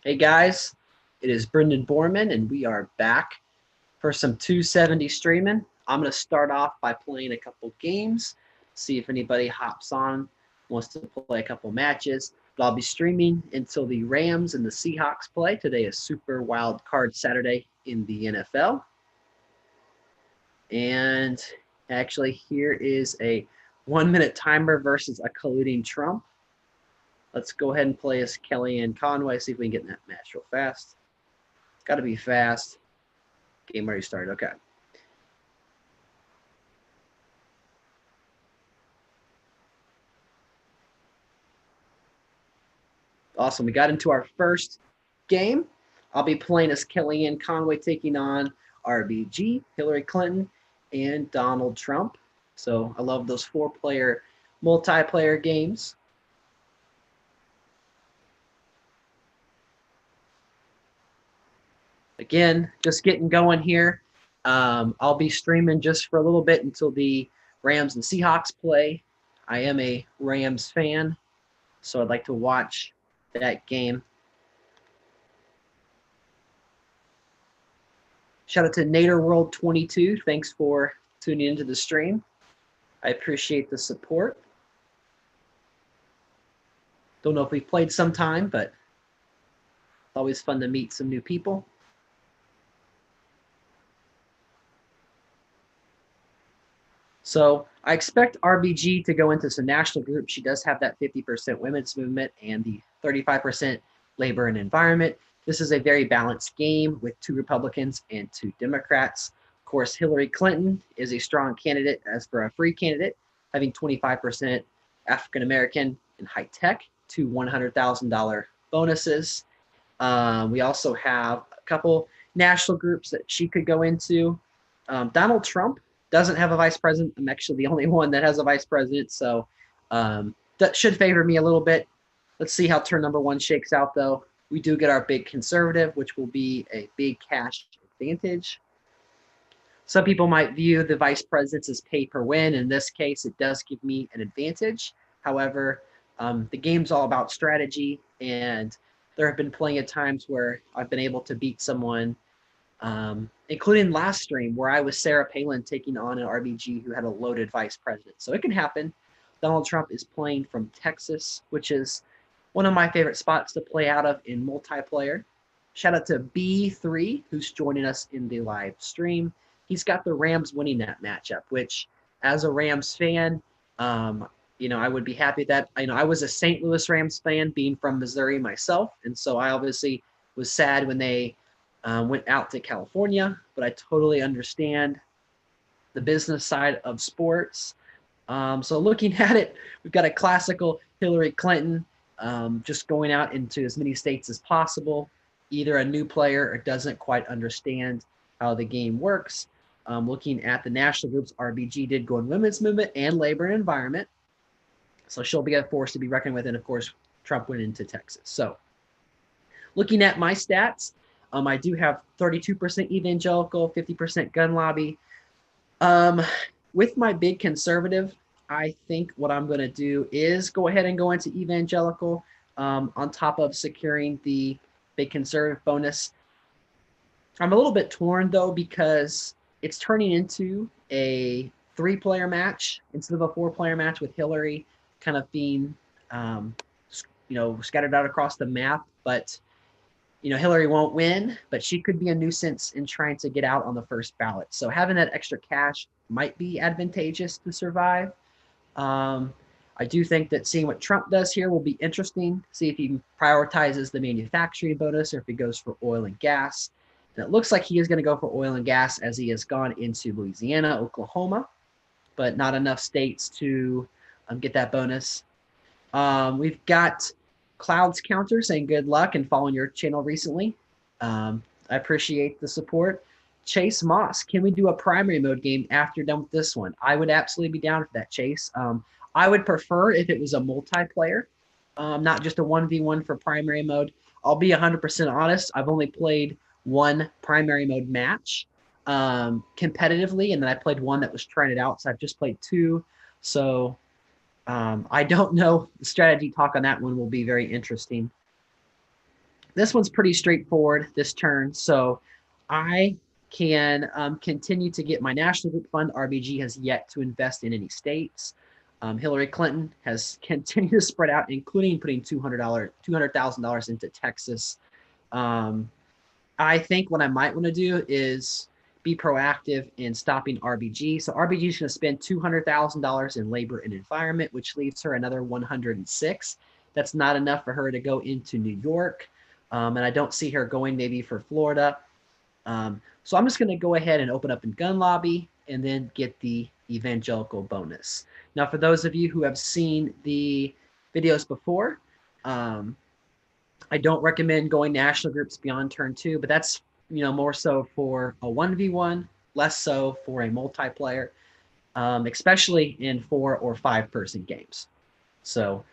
Hey guys, it is Brendan Borman, and we are back for some 270 streaming. I'm going to start off by playing a couple games, see if anybody hops on, wants to play a couple matches. But I'll be streaming until the Rams and the Seahawks play. Today is Super Wild Card Saturday in the NFL. And actually, here is a 1 minute timer versus a colluding Trump. Let's go ahead and play as Kellyanne Conway, see if we can get in that match real fast. It's got to be fast. Game already started. Okay. Awesome. We got into our first game. I'll be playing as Kellyanne Conway taking on RBG, Hillary Clinton, and Donald Trump. So I love those four-player multiplayer games. Again, just getting going here. I'll be streaming just for a little bit until the Rams and Seahawks play. I am a Rams fan, so I'd like to watch that game. Shout out to NaderWorld22. Thanks for tuning into the stream. I appreciate the support. Don't know if we've played sometime, but it's always fun to meet some new people. So I expect RBG to go into some national groups. She does have that 50% women's movement and the 35% labor and environment. This is a very balanced game with 2 Republicans and 2 Democrats. Of course, Hillary Clinton is a strong candidate as for a free candidate, having 25% African-American and high tech, 2 $100,000 bonuses. We also have a couple national groups that she could go into. Donald Trump doesn't have a vice president. I'm actually the only one that has a vice president, so that should favor me a little bit. Let's see how turn number 1 shakes out, though. We do get our big conservative, which will be a big cash advantage. Some people might view the vice presidents as pay per win. In this case, it does give me an advantage. However, the game's all about strategy, and there have been plenty of times where I've been able to beat someone, including last stream where I was Sarah Palin taking on an RBG who had a loaded vice president. So it can happen. Donald Trump is playing from Texas, which is one of my favorite spots to play out of in multiplayer. Shout out to B3, who's joining us in the live stream. He's got the Rams winning that matchup, which as a Rams fan, I would be happy that, I was a St. Louis Rams fan being from Missouri myself. And so I obviously was sad when they went out to California, but I totally understand the business side of sports. So looking at it, we've got a classical Hillary Clinton just going out into as many states as possible, either a new player or doesn't quite understand how the game works. Looking at the national groups, RBG did go in women's movement and labor and environment. So she'll be a force to be reckoned with. And of course, Trump went into Texas. So looking at my stats, I do have 32% evangelical, 50% gun lobby. With my big conservative, I think what I'm going to do is go ahead and go into evangelical on top of securing the big conservative bonus. I'm a little bit torn, though, because it's turning into a 3-player match instead of a 4-player match with Hillary kind of being, scattered out across the map. But Hillary won't win, but she could be a nuisance in trying to get out on the first ballot. So having that extra cash might be advantageous to survive. I do think that seeing what Trump does here will be interesting. See if he prioritizes the manufacturing bonus or if he goes for oil and gas. And it looks like he is going to go for oil and gas as he has gone into Louisiana, Oklahoma, but not enough states to get that bonus. We've got Clouds Counter saying good luck and following your channel recently. I appreciate the support. Chase Moss, can we do a primary mode game after done with this one? I would absolutely be down for that, Chase. I would prefer if it was a multiplayer, not just a 1v1 for primary mode. I'll be 100% honest. I've only played one primary mode match competitively, and then I played one that was trying it out. So I've just played 2. So I don't know. The strategy talk on that one will be very interesting. this one's pretty straightforward this turn. So I can continue to get my National Group Fund. RBG has yet to invest in any states. Hillary Clinton has continued to spread out, including putting $200,000 into Texas. I think what I might want to do is be proactive in stopping RBG. So RBG is going to spend $200,000 in labor and environment, which leaves her another 106. That's not enough for her to go into New York. And I don't see her going maybe for Florida. So I'm just going to go ahead and open up in gun lobby and then get the evangelical bonus. Now, for those of you who have seen the videos before, I don't recommend going national groups beyond turn 2, but that's more so for a 1v1, less so for a multiplayer, especially in 4 or 5 person games. So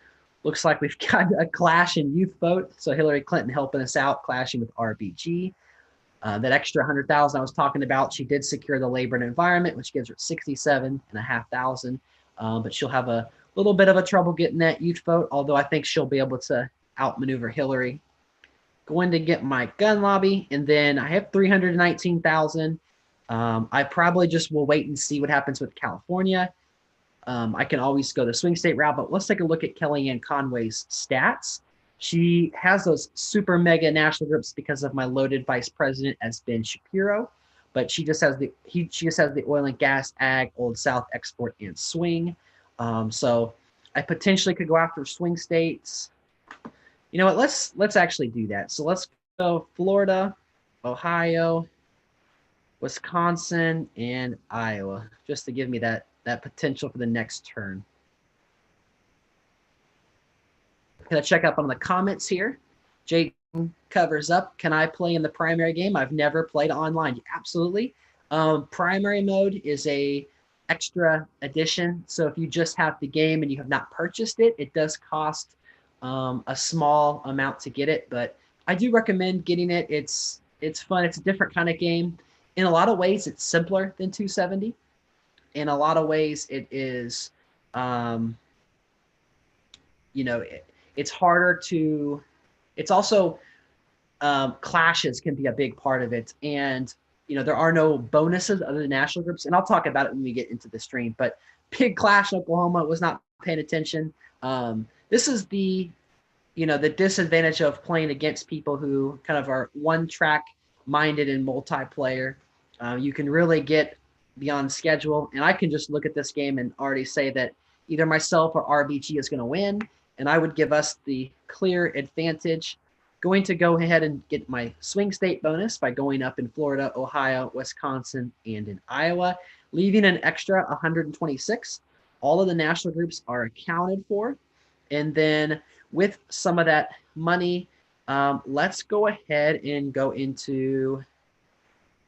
looks like we've got a clash in youth vote. So Hillary Clinton helping us out, clashing with RBG. That extra 100,000 I was talking about, she did secure the labor and environment, which gives her 67,500. But she'll have a little bit of a trouble getting that youth vote, although I think she'll be able to outmaneuver Hillary. Going to get my gun lobby, and then I have 319,000. I probably just will wait and see what happens with California. I can always go the swing state route, but let's take a look at Kellyanne Conway's stats. She has those super mega national groups because of my loaded vice president as Ben Shapiro, but she just has the oil and gas, ag, Old South, export, and swing. So I potentially could go after swing states. You know what? Let's actually do that. So let's go Florida, Ohio, Wisconsin, and Iowa, just to give me that potential for the next turn. Gonna check up on the comments here. Jake covers up. Can I play in the primary game? I've never played online. Absolutely. Primary mode is a extra edition. So if you just have the game and you have not purchased it, it does cost a small amount to get it. But I do recommend getting it. It's fun. It's a different kind of game. In a lot of ways, it's simpler than 270. In a lot of ways, it is, it's harder to, it's also, clashes can be a big part of it. And, there are no bonuses other than national groups. And I'll talk about it when we get into the stream. But big clash in Oklahoma, was not paying attention. This is the disadvantage of playing against people who kind of are one-track minded in multiplayer. You can really get beyond schedule, and I can just look at this game and already say that either myself or RBG is going to win, and I would give us the clear advantage. Going to go ahead and get my swing state bonus by going up in Florida, Ohio, Wisconsin, and in Iowa, leaving an extra 126. All of the national groups are accounted for. And then with some of that money, let's go ahead and go into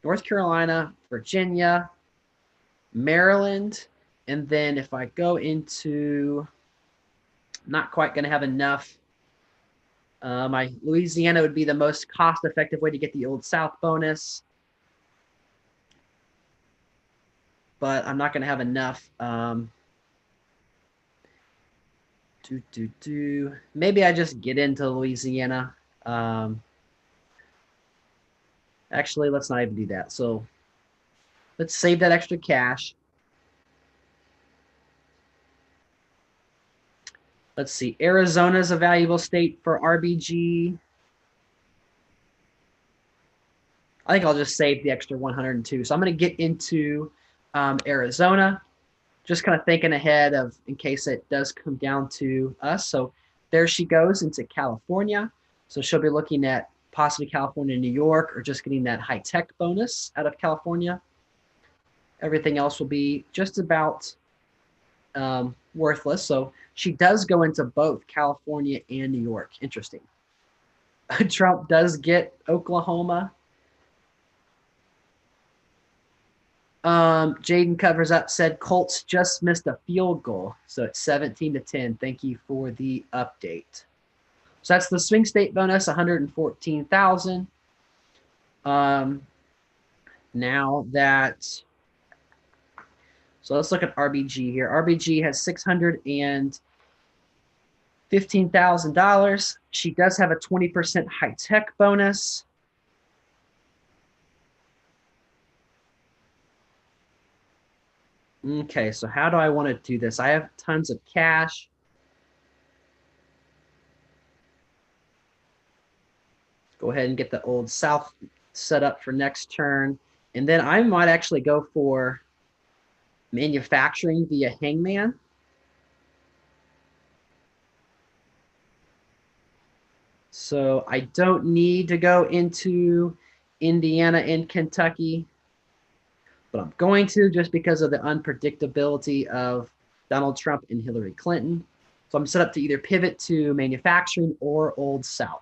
North Carolina, Virginia, Maryland, and then if I go into, not quite going to have enough. My Louisiana would be the most cost-effective way to get the Old South bonus, but I'm not going to have enough. Maybe I just get into Louisiana. Actually, let's not even do that. So let's save that extra cash. Let's see. Arizona is a valuable state for RBG. I think I'll just save the extra 102. So I'm going to get into Arizona. Just kind of thinking ahead of in case it does come down to us. So there she goes into California. So she'll be looking at possibly California, New York, or just getting that high-tech bonus out of California. Everything else will be just about worthless. So she does go into both California and New York. Interesting. Trump does get Oklahoma. Jaden covers up, said Colts just missed a field goal. So it's 17-10. Thank you for the update. So that's the swing state bonus, 114,000. Now that, so let's look at RBG here. RBG has 600 and $15,000. She does have a 20% high-tech bonus. Okay, so how do I want to do this? I have tons of cash. Go ahead and get the Old South set up for next turn. And then I might actually go for manufacturing via Hangman. So I don't need to go into Indiana and Kentucky, but I'm going to just because of the unpredictability of Donald Trump and Hillary Clinton. So I'm set up to either pivot to manufacturing or Old South.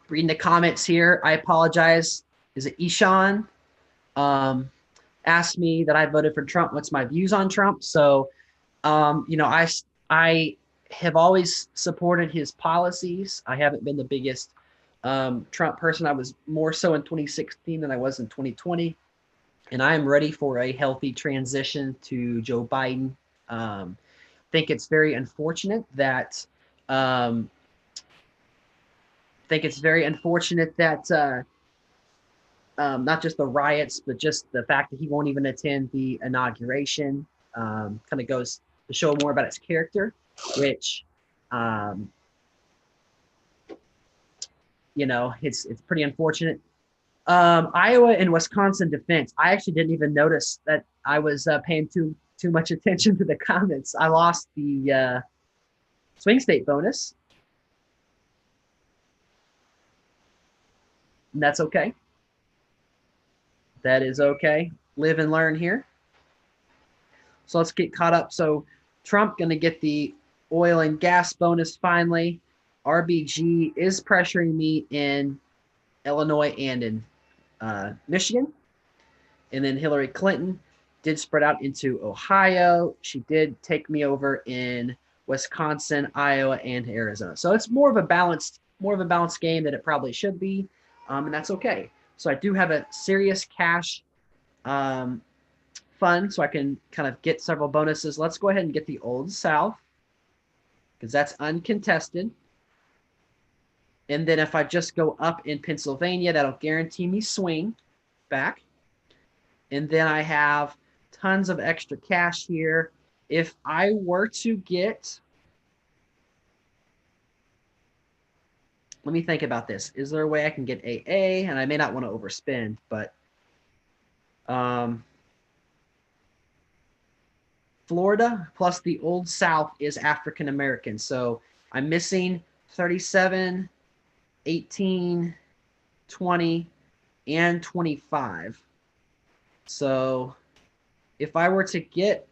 Reading the comments here, I apologize. Is it Ishan? Asked me that I voted for Trump. What's my views on Trump? So, I have always supported his policies. I haven't been the biggest Trump person. I was more so in 2016 than I was in 2020. And I am ready for a healthy transition to Joe Biden. Think it's very unfortunate that not just the riots, but just the fact that he won't even attend the inauguration. Kind of goes to show more about his character, which, it's pretty unfortunate. Iowa and Wisconsin defense. I actually didn't even notice that I was paying too much attention to the comments. I lost the swing state bonus, and that's okay. That is okay. Live and learn here. So let's get caught up. So Trump going to get the oil and gas bonus finally. RBG is pressuring me in Illinois and in Michigan. And then Hillary Clinton did spread out into Ohio. She did take me over in Wisconsin, Iowa, and Arizona. So it's more of a balanced game than it probably should be, and that's okay. So I do have a serious cash fund, so I can kind of get several bonuses. Let's go ahead and get the Old South because that's uncontested. And then if I just go up in Pennsylvania, that'll guarantee me swing back. And then I have tons of extra cash here. If I were to get, let me think about this. Is there a way I can get AA? And I may not want to overspend, but Florida plus the Old South is African American. So I'm missing 37, 18, 20, and 25. So if I were to get,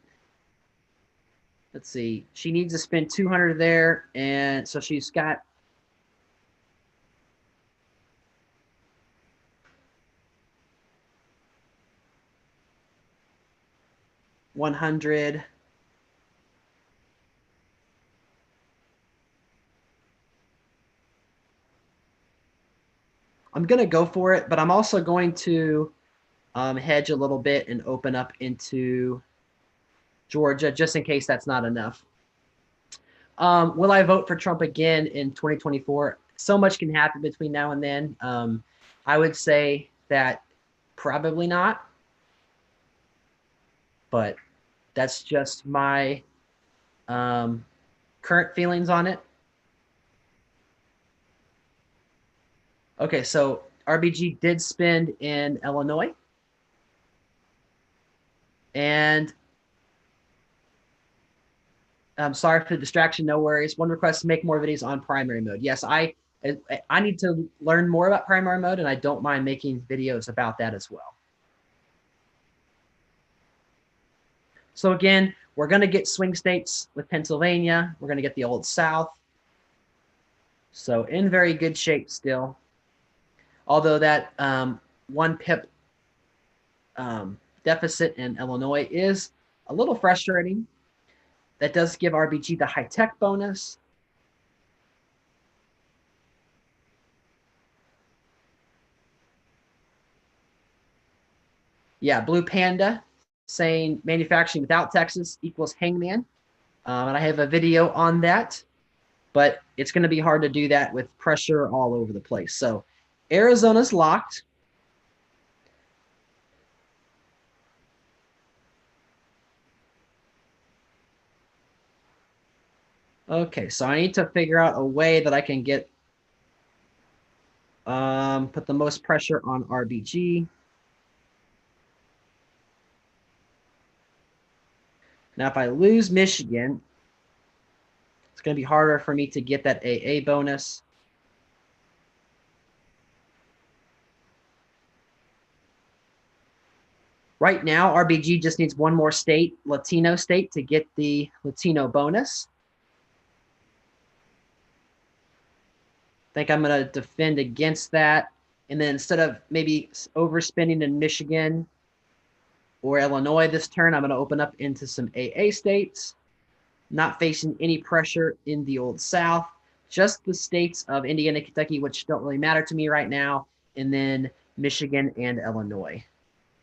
let's see, she needs to spend 200 there. And so she's got $100. I'm going to go for it, but I'm also going to hedge a little bit and open up into Georgia just in case that's not enough. Will I vote for Trump again in 2024? So much can happen between now and then. I would say that probably not, but that's just my current feelings on it. Okay, so RBG did spend in Illinois. And I'm sorry for the distraction, no worries. One request to make more videos on primary mode. Yes, I need to learn more about primary mode, and I don't mind making videos about that as well. So again, we're going to get swing states with Pennsylvania. We're going to get the Old South. So in very good shape still. Although that 1 pip deficit in Illinois is a little frustrating. That does give RBG the high-tech bonus. Yeah, Blue Panda saying manufacturing without Texas equals hangman. And I have a video on that, but it's going to be hard to do that with pressure all over the place. So Arizona's locked. Okay, so I need to figure out a way that I can get put the most pressure on RBG. Now, if I lose Michigan, it's going to be harder for me to get that AA bonus. Right now, RBG just needs one more state, Latino state, to get the Latino bonus. I think I'm going to defend against that. And then instead of maybe overspending in Michigan or Illinois this turn, I'm going to open up into some AA states, not facing any pressure in the Old South, just the states of Indiana, Kentucky, which don't really matter to me right now, and then Michigan and Illinois.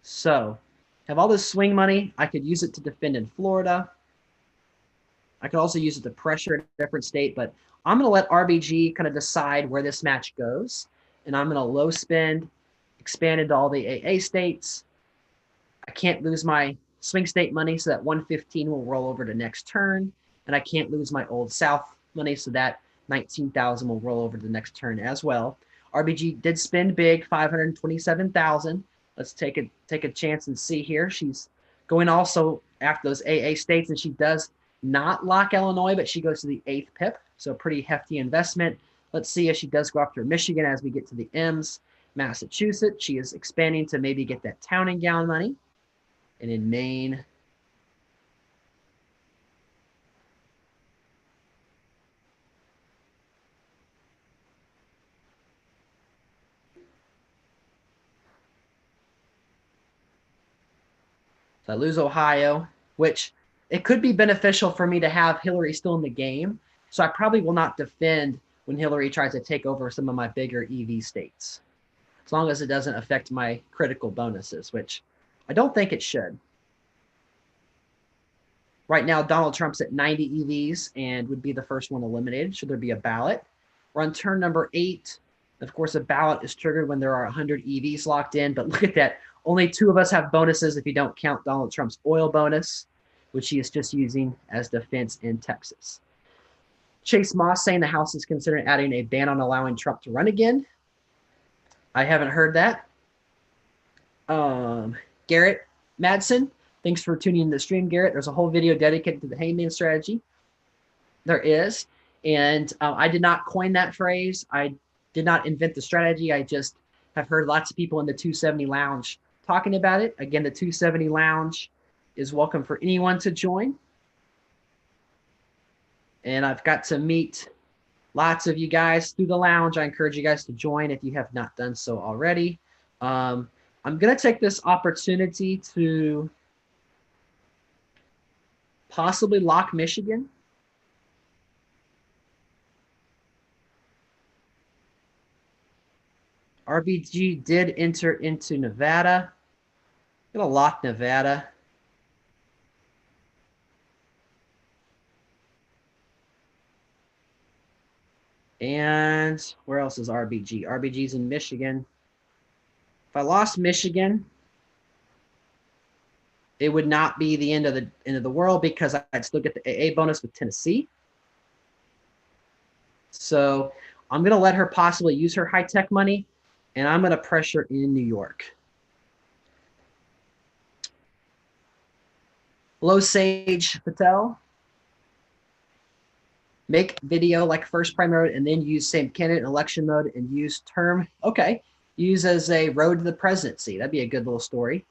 So have all this swing money. I could use it to defend in Florida. I could also use it to pressure a different state, but I'm going to let RBG kind of decide where this match goes. And I'm going to low spend, expand into all the AA states. I can't lose my swing state money, so that 115 will roll over to next turn. And I can't lose my Old South money, so that 19,000 will roll over to the next turn as well. RBG did spend big, 527,000. Let's take a chance and see here. She's going also after those AA states, and she does not lock Illinois, but she goes to the 8th pip, so a pretty hefty investment. Let's see if she does go after Michigan as we get to the M's. Massachusetts, she is expanding to maybe get that town and gown money. And in Maine, so I lose Ohio, which it could be beneficial for me to have Hillary still in the game. So I probably will not defend when Hillary tries to take over some of my bigger EV states, as long as it doesn't affect my critical bonuses, which I don't think it should. Right now, Donald Trump's at 90 EVs and would be the first one eliminated should there be a ballot. We're on turn number 8. Of course, a ballot is triggered when there are 100 EVs locked in, but look at that. Only 2 of us have bonuses if you don't count Donald Trump's oil bonus, which he is just using as defense in Texas. Chase Moss saying the House is considering adding a ban on allowing Trump to run again. I haven't heard that. Garrett Madsen, thanks for tuning in to the stream, Garrett. There's a whole video dedicated to the hangman strategy. There is. And I did not coin that phrase. I did not invent the strategy. I just have heard lots of people in the 270 lounge talking about it. Again, the 270 lounge is welcome for anyone to join. And I've got to meet lots of you guys through the lounge. I encourage you guys to join if you have not done so already. I'm going to take this opportunity to possibly lock Michigan. RBG did enter into Nevada. I'm going to lock Nevada. And where else is RBG? RBG's in Michigan. If I lost Michigan, it would not be the end of the world because I'd still get the AA bonus with Tennessee. So I'm going to let her possibly use her high-tech money, and I'm going to pressure in New York. Hello, Sage Patel. Make video like first primary mode and then use same candidate in election mode and use term. Okay. Use as a road to the presidency. That'd be a good little story.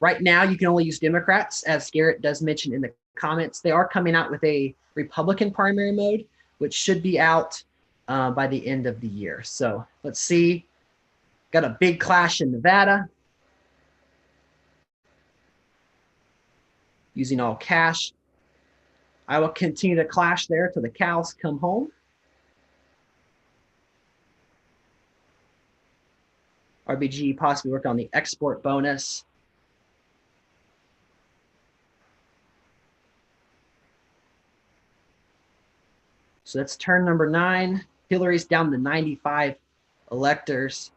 Right now, you can only use Democrats, as Garrett does mention in the comments. They are coming out with a Republican primary mode, which should be out by the end of the year. So let's see. Got a big clash in Nevada. Using all cash. I will continue to clash there till the cows come home. RBG possibly work on the export bonus. So that's turn number 9. Hillary's down to 95 electors.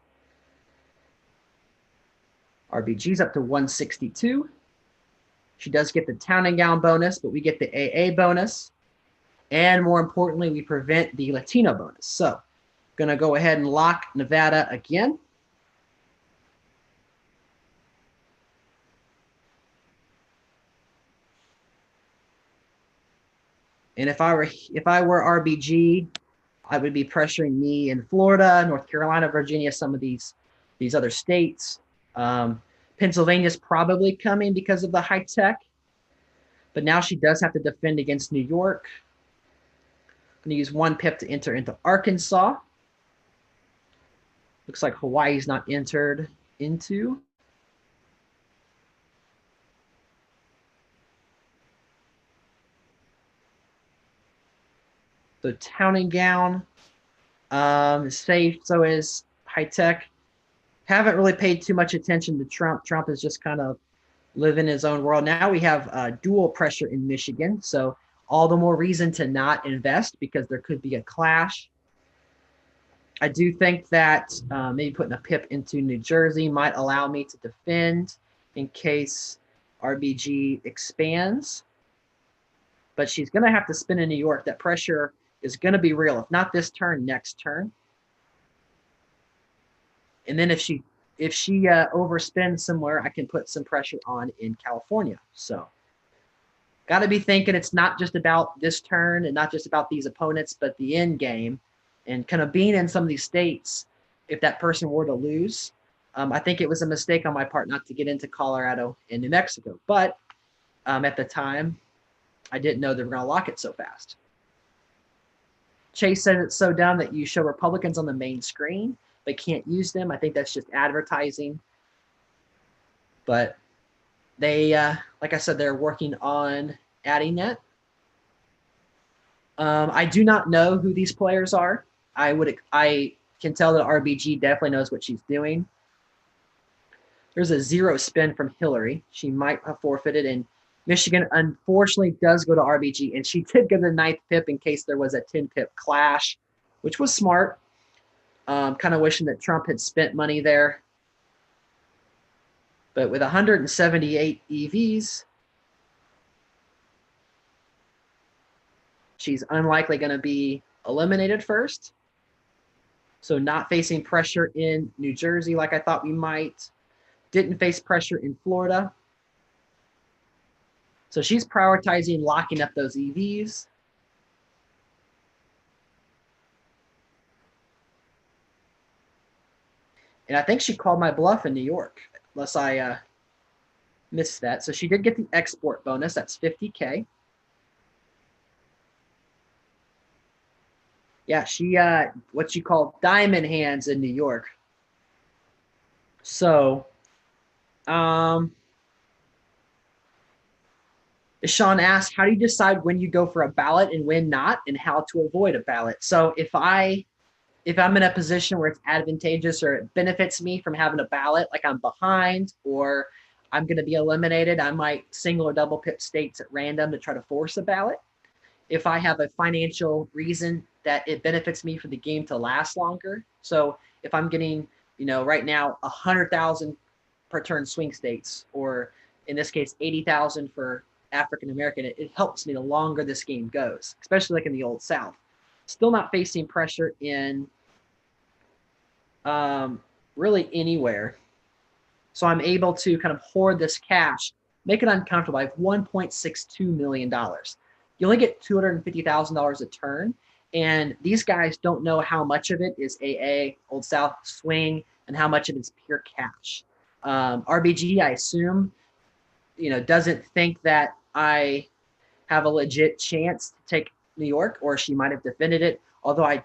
RBG's up to 162. She does get the town and gown bonus, but we get the AA bonus. And more importantly, we prevent the Latino bonus. So going to go ahead and lock Nevada again. And if I were RBG, I would be pressuring me in Florida, North Carolina, Virginia, some of these other states. Pennsylvania's probably coming because of the high tech, but now she does have to defend against New York. I'm going to use 1 pip to enter into Arkansas. Looks like Hawaii's not entered into. So town and gown is safe. So is high tech. Haven't really paid too much attention to Trump. Trump is just kind of living his own world. Now we have dual pressure in Michigan. So all the more reason to not invest because there could be a clash. I do think that maybe putting a pip into New Jersey might allow me to defend in case RBG expands. But she's going to have to spin in New York. That pressure is going to be real. If not this turn, next turn. And then if she overspends somewhere, I can put some pressure on in California. So got to be thinking it's not just about this turn and not just about these opponents, but the end game. And kind of being in some of these states, if that person were to lose, I think it was a mistake on my part not to get into Colorado and New Mexico. But at the time, I didn't know they were going to lock it so fast. Chase said it's so dumb that you show Republicans on the main screen, but can't use them. I think that's just advertising. But they, like I said, they're working on adding that. I do not know who these players are. I can tell that RBG definitely knows what she's doing. There's a 0 spin from Hillary. She might have forfeited, and Michigan unfortunately does go to RBG, and she did get the 9th pip in case there was a 10 pip clash, which was smart. Kind of wishing that Trump had spent money there. But with 178 EVs, she's unlikely going to be eliminated first. So not facing pressure in New Jersey like I thought we might. Didn't face pressure in Florida. So she's prioritizing locking up those EVs. And I think she called my bluff in New York, unless I missed that. So she did get the export bonus. That's 50K. Yeah, she what she called diamond hands in New York. So, Sean asked, how do you decide when you go for a ballot and when not, and how to avoid a ballot? So if I'm in a position where it's advantageous or it benefits me from having a ballot, like I'm behind or I'm going to be eliminated, I might single or double pip states at random to try to force a ballot. If I have a financial reason that it benefits me for the game to last longer. So if I'm getting, right now 100,000 per turn swing states, or in this case 80,000 for African American, it helps me the longer this game goes, especially like in the Old South. Still not facing pressure in really anywhere. So I'm able to kind of hoard this cash, make it uncomfortable. I have $1.62 million. You only get $250,000 a turn. And these guys don't know how much of it is AA, Old South swing, and how much of it's pure cash. RBG, I assume, doesn't think that I have a legit chance to take New York, or she might have defended it. Although I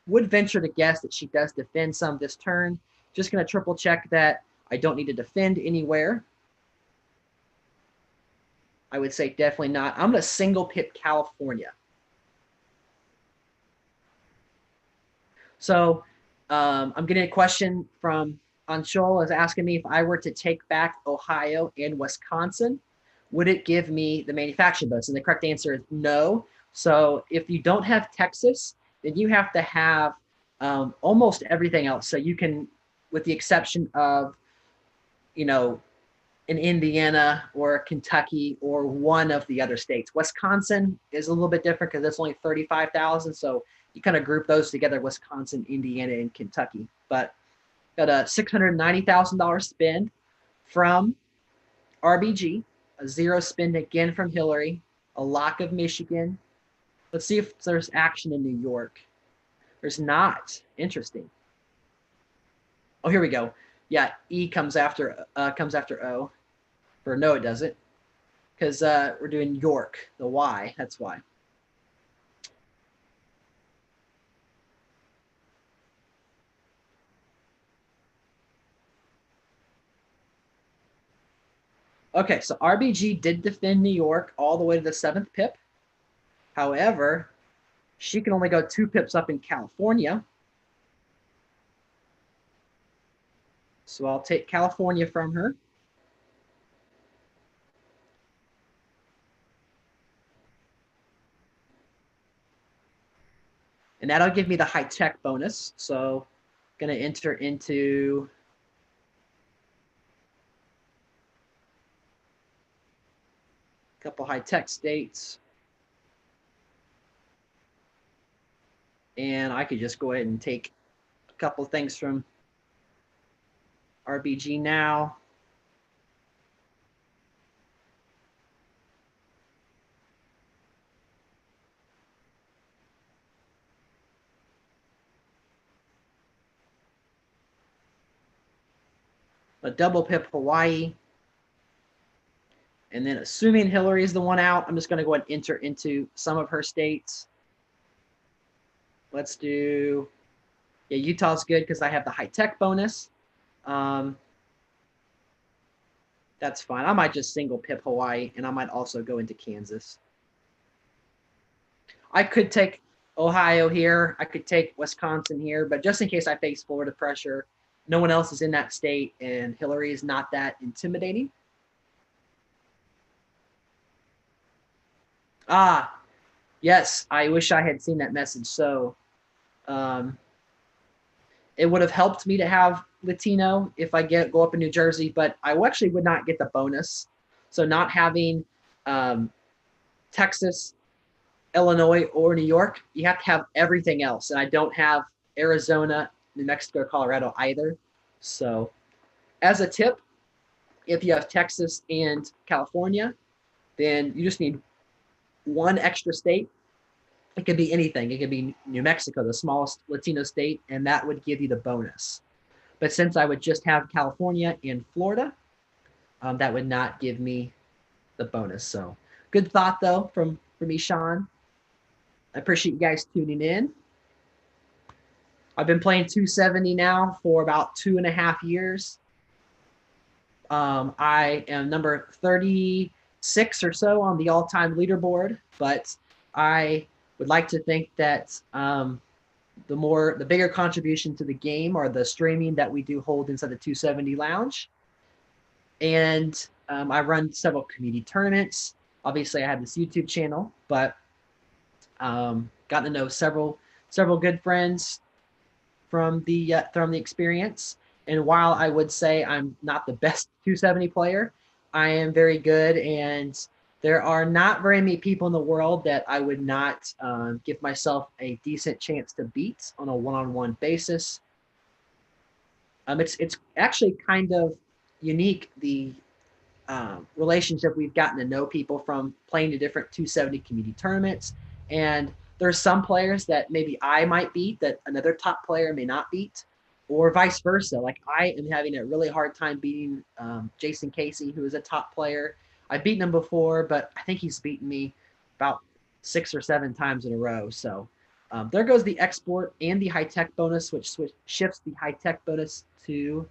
would venture to guess that she does defend some this turn. Just going to triple check that I don't need to defend anywhere. I would say definitely not. I'm going to single pip California. So I'm getting a question from Anshul is asking me if I were to take back Ohio and Wisconsin, would it give me the manufacturing bonus? And the correct answer is no. So if you don't have Texas, then you have to have almost everything else. So you can, with the exception of, you know, in Indiana or Kentucky or one of the other states. Wisconsin is a little bit different because it's only 35,000. So you kind of group those together, Wisconsin, Indiana, and Kentucky. But got a $690,000 spend from RBG, a zero spend again from Hillary, a lock of Michigan. Let's see if there's action in New York. There's not. Interesting. Oh, here we go. Yeah, E comes after O. Or no, it doesn't, because we're doing York, the Y. That's why. Okay, so RBG did defend New York all the way to the 7th pip. However, she can only go 2 pips up in California. So I'll take California from her. And that'll give me the high tech bonus. So I'm going to enter into a couple high tech states. And I could just go ahead and take a couple things from RBG now. A double pip Hawaii. And then assuming Hillary is the one out, I'm just going to go ahead and enter into some of her states. Let's do, yeah, Utah's good because I have the high tech bonus. That's fine. I might just single pip Hawaii, and I might also go into Kansas. I could take Ohio here. I could take Wisconsin here, but just in case I face Florida pressure, no one else is in that state, and Hillary is not that intimidating. Ah, yes, I wish I had seen that message. So it would have helped me to have Latino if I go up in New Jersey, but I actually would not get the bonus. So not having Texas, Illinois, or New York, you have to have everything else. And I don't have Arizona, New Mexico, Colorado either. So as a tip, if you have Texas and California, then you just need one extra state. It could be anything. It could be New Mexico, the smallest Latino state, and that would give you the bonus. But since I would just have California and Florida, that would not give me the bonus. So good thought, though, from me, Sean. I appreciate you guys tuning in. I've been playing 270 now for about 2.5 years. I am number 36 or so on the all-time leaderboard, but I would like to think that the bigger contribution to the game are the streaming that we do hold inside the 270 Lounge. And I run several community tournaments. Obviously, I have this YouTube channel, but gotten to know several good friends from the experience. And while I would say I'm not the best 270 player, I am very good, and there are not very many people in the world that I would not give myself a decent chance to beat on a one-on-one basis. It's actually kind of unique, the relationship we've gotten to know people from playing the different 270 community tournaments. And there's some players that maybe I might beat that another top player may not beat, or vice versa. Like I am having a really hard time beating Jason Casey, who is a top player. I've beaten him before, but I think he's beaten me about 6 or 7 times in a row. So there goes the export and the high-tech bonus, which shifts the high-tech bonus to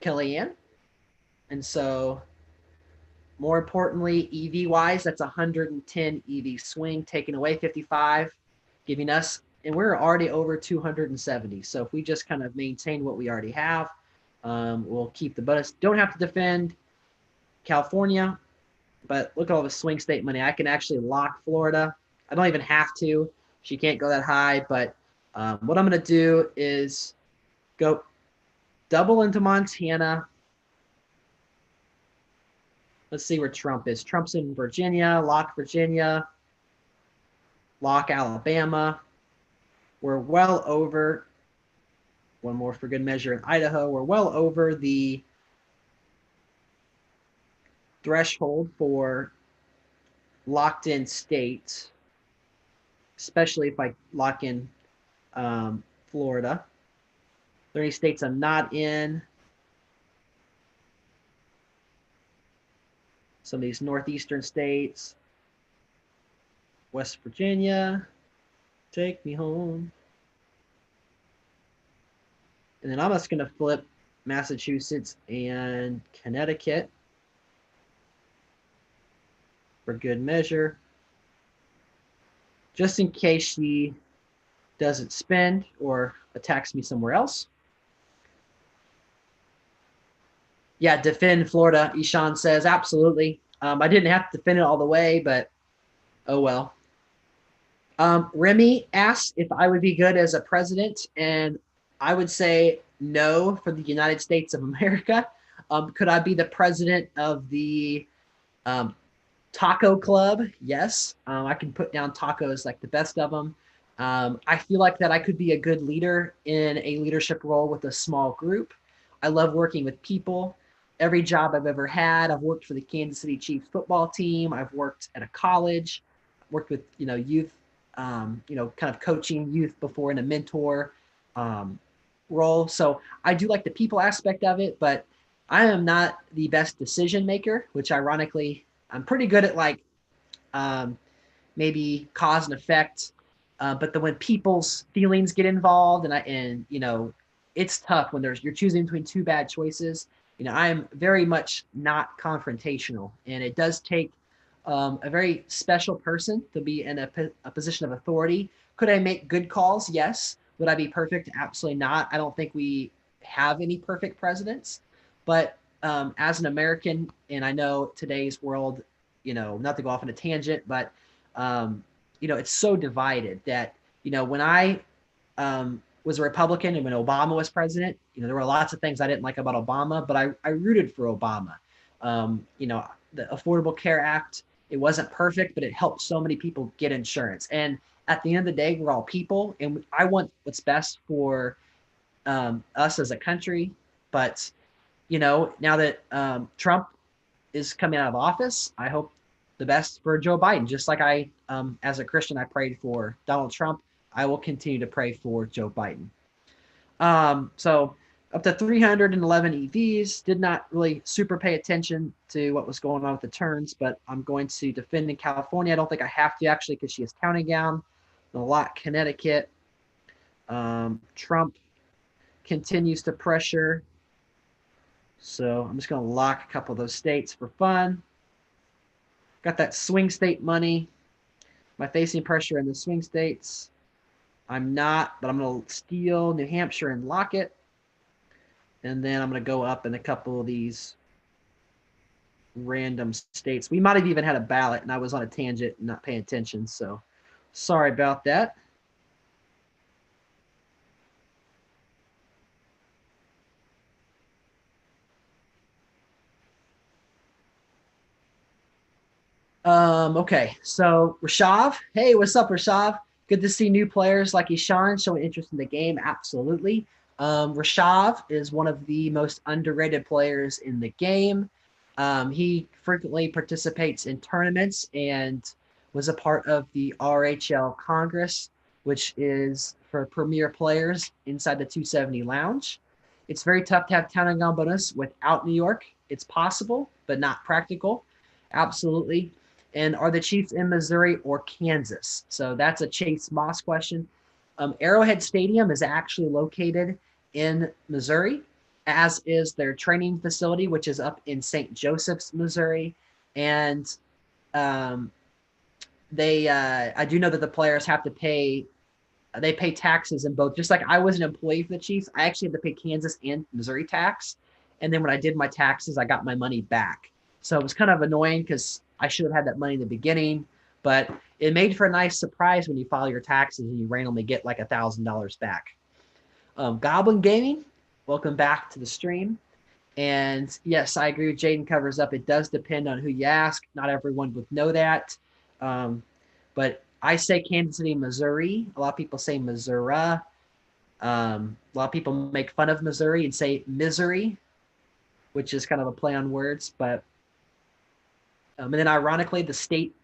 Kellyanne. And so more importantly, EV-wise, that's 110 EV swing, taking away 55, giving us, and we're already over 270. So if we just kind of maintain what we already have, We'll keep the bonus. Don't have to defend California, but look at all the swing state money. I can actually lock Florida. I don't even have to. She can't go that high, but what I'm going to do is go double into Montana. Let's see where Trump is. Trump's in Virginia. Lock Virginia. Lock Alabama. We're well over. One more for good measure in Idaho. We're well over the threshold for locked in states, especially if I lock in Florida. Are there any states I'm not in? Some of these northeastern states. West Virginia, take me home. And then I'm just going to flip Massachusetts and Connecticut for good measure, just in case she doesn't spend or attacks me somewhere else. Yeah, defend Florida, Ishan says. Absolutely. I didn't have to defend it all the way, but oh well. Remy asked if I would be good as a president, and I would say no for the United States of America. Could I be the president of the Taco Club? Yes. I can put down tacos like the best of them. I feel like that I could be a good leader in a leadership role with a small group. I love working with people. Every job I've ever had, I've worked for the Kansas City Chiefs football team. I've worked at a college, worked with youth, kind of coaching youth before in a mentor role. So I do like the people aspect of it, but I am not the best decision maker, which ironically I'm pretty good at maybe cause and effect. But when people's feelings get involved and it's tough when you're choosing between two bad choices. I am very much not confrontational, and it does take a very special person to be in a position of authority. Could I make good calls? Yes. Would I be perfect? Absolutely not. I don't think we have any perfect presidents, but as an American, and I know today's world, not to go off on a tangent, but it's so divided that, when I was a Republican and when Obama was president, there were lots of things I didn't like about Obama, but I rooted for Obama. The Affordable Care Act, it wasn't perfect, but it helped so many people get insurance. And at the end of the day, we're all people, and I want what's best for us as a country. But, now that Trump is coming out of office, I hope the best for Joe Biden. Just like I, as a Christian, I prayed for Donald Trump, I will continue to pray for Joe Biden. So up to 311 EVs, did not really super pay attention to what was going on with the turns, but I'm going to defend in California. I don't think I have to actually because she is counting down. A lot Connecticut. Trump continues to pressure. So I'm just going to lock a couple of those states for fun. Got that swing state money. Am I facing pressure in the swing states? I'm not, but I'm going to steal New Hampshire and lock it. And then I'm going to go up in a couple of these random states. We might have even had a ballot, and I was on a tangent and not paying attention. So sorry about that. Okay, so Rashav. Hey, what's up, Rashav? Good to see new players like Ishan showing interest in the game. Absolutely. Rashav is one of the most underrated players in the game. He frequently participates in tournaments and was a part of the RHL Congress, which is for premier players inside the 270 lounge. It's very tough to have town and gown bonus without New York. It's possible, but not practical. Absolutely. And are the Chiefs in Missouri or Kansas? So that's a Chase Moss question. Arrowhead Stadium is actually located in Missouri, as is their training facility, which is up in St. Joseph's, Missouri. And I do know that the players have to pay, they pay taxes in both. Just like I was an employee for the Chiefs, I actually have to pay Kansas and Missouri tax. And then when I did my taxes, I got my money back. So it was kind of annoying because I should have had that money in the beginning, but it made for a nice surprise when you file your taxes and you randomly get like $1,000 back. Goblin Gaming, welcome back to the stream. And yes, I agree with Jaden covers up. It does depend on who you ask. Not everyone would know that. But I say Kansas City, Missouri. A lot of people say Missouri. A lot of people make fun of Missouri and say misery, which is kind of a play on words. But and then ironically, the state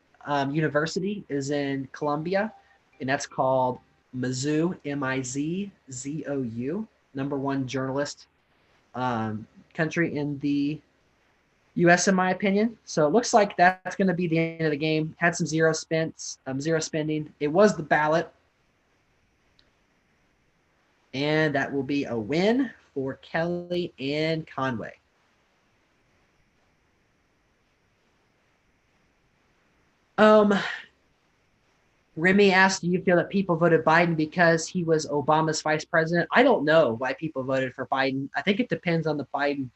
university is in Columbia, and that's called Mizzou, Mizzou, number one journalist country in the U.S. in my opinion. So it looks like that's going to be the end of the game. Had some zero spending. It was the ballot, and that will be a win for Kelly and Conway. Remy asked, do you feel that people voted Biden because he was Obama's vice president? I don't know why people voted for Biden. I think it depends on the Biden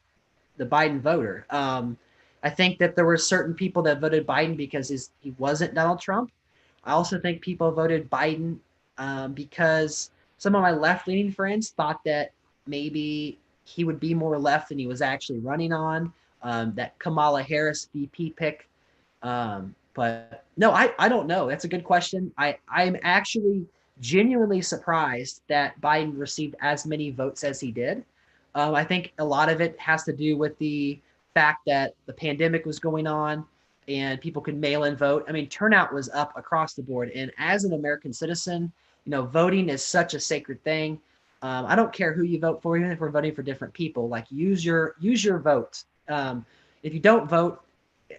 voter. I think that there were certain people that voted Biden because he wasn't Donald Trump. I also think people voted Biden because some of my left-leaning friends thought that maybe he would be more left than he was actually running on. That Kamala Harris VP pick. But no, I don't know. That's a good question. I'm actually genuinely surprised that Biden received as many votes as he did. I think a lot of it has to do with the fact that the pandemic was going on and people could mail in vote. I mean, turnout was up across the board. And as an American citizen, voting is such a sacred thing. I don't care who you vote for, even if we're voting for different people. Like use your vote. If you don't vote,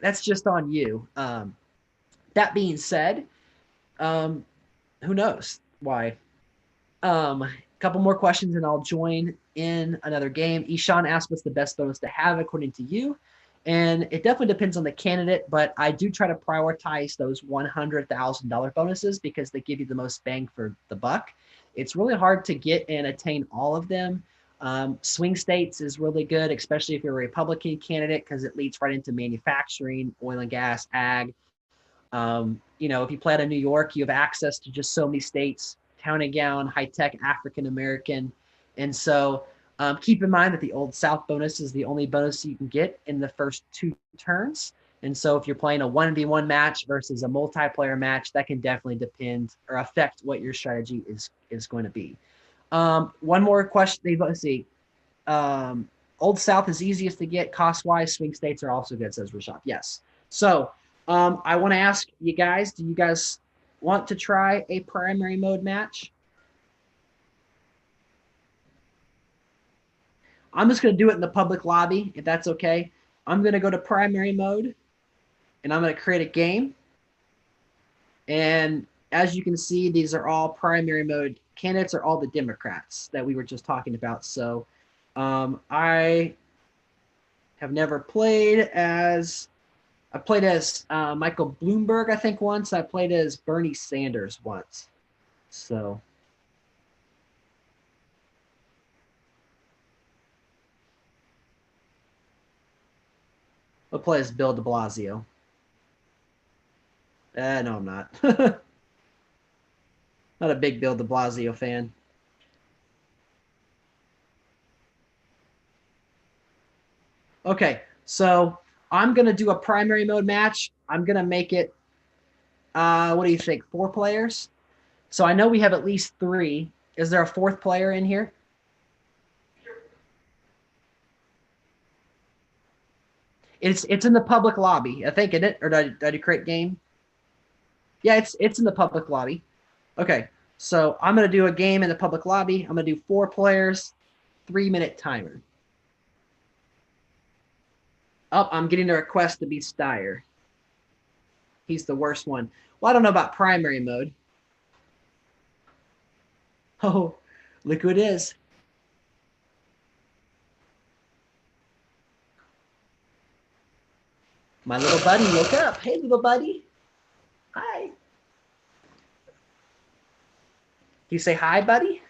that's just on you. That being said, who knows why? A couple more questions and I'll join in another game. Ishan asked what's the best bonus to have according to you. And it definitely depends on the candidate, but I do try to prioritize those $100,000 bonuses because they give you the most bang for the buck. It's really hard to get and attain all of them. Swing states is really good, especially if you're a Republican candidate, because it leads right into manufacturing, oil and gas, ag. If you play out of New York, you have access to just so many states, town and gown, high tech, African American. And so keep in mind that the Old South bonus is the only bonus you can get in the first 2 turns. And so if you're playing a 1v1 match versus a multiplayer match, that can definitely depend or affect what your strategy is going to be. One more question. Let's see. Old South is easiest to get cost-wise. Swing states are also good, says Rashad. Yes. So I want to ask you guys, do you guys want to try a primary mode match? I'm just going to do it in the public lobby, if that's okay. I'm going to go to primary mode, and I'm going to create a game. And as you can see, these are all primary mode candidates are all the Democrats that we were just talking about. So I have never played as I played as Michael Bloomberg, I think, once. I played as Bernie Sanders once. So I'll play as Bill de Blasio. No, I'm not. Not a big Bill de Blasio fan. Okay, so I'm going to do a primary mode match. I'm going to make it, what do you think, 4 players? So I know we have at least 3. Is there a 4th player in here? It's in the public lobby, I think, isn't it? Or did I create game? Yeah, it's in the public lobby. Okay, so I'm going to do a game in the public lobby. I'm going to do 4 players, 3-minute timer. Oh, I'm getting a request to be Steyer. He's the worst one. Well, I don't know about primary mode. Oh, look who it is. My little buddy woke up. Hey, little buddy. Hi. You say hi, buddy?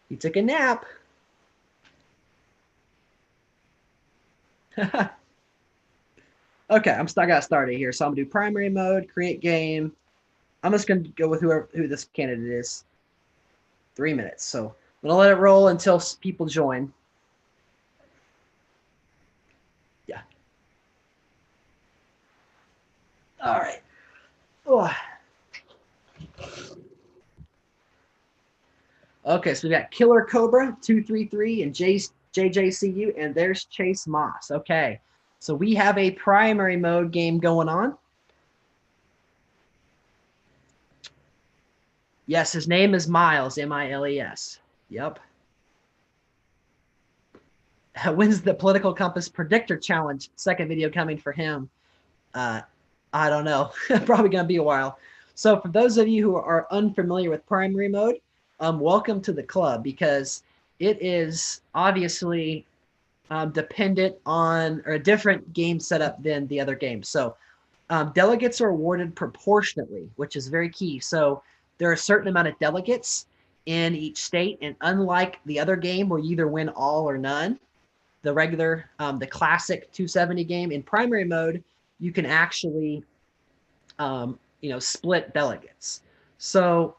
He took a nap. Okay, I got started here. So I'm gonna do primary mode, create game. I'm just gonna go with who this candidate is. 3 minutes. So I'm gonna let it roll until people join. Yeah. All right. Oh. Okay, so we got Killer Cobra 233 and JJCU, and there's Chase Moss. Okay, so we have a primary mode game going on. Yes, his name is Miles, Miles. Yep. When's the Political Compass Predictor Challenge? Second video coming for him. I don't know. Probably going to be a while. So for those of you who are unfamiliar with primary mode, welcome to the club, because it is obviously dependent on or a different game setup than the other games. So delegates are awarded proportionately, which is very key. So there are a certain amount of delegates in each state, and unlike the other game where you either win all or none, the regular, the classic 270 game, in primary mode, you can actually, split delegates. So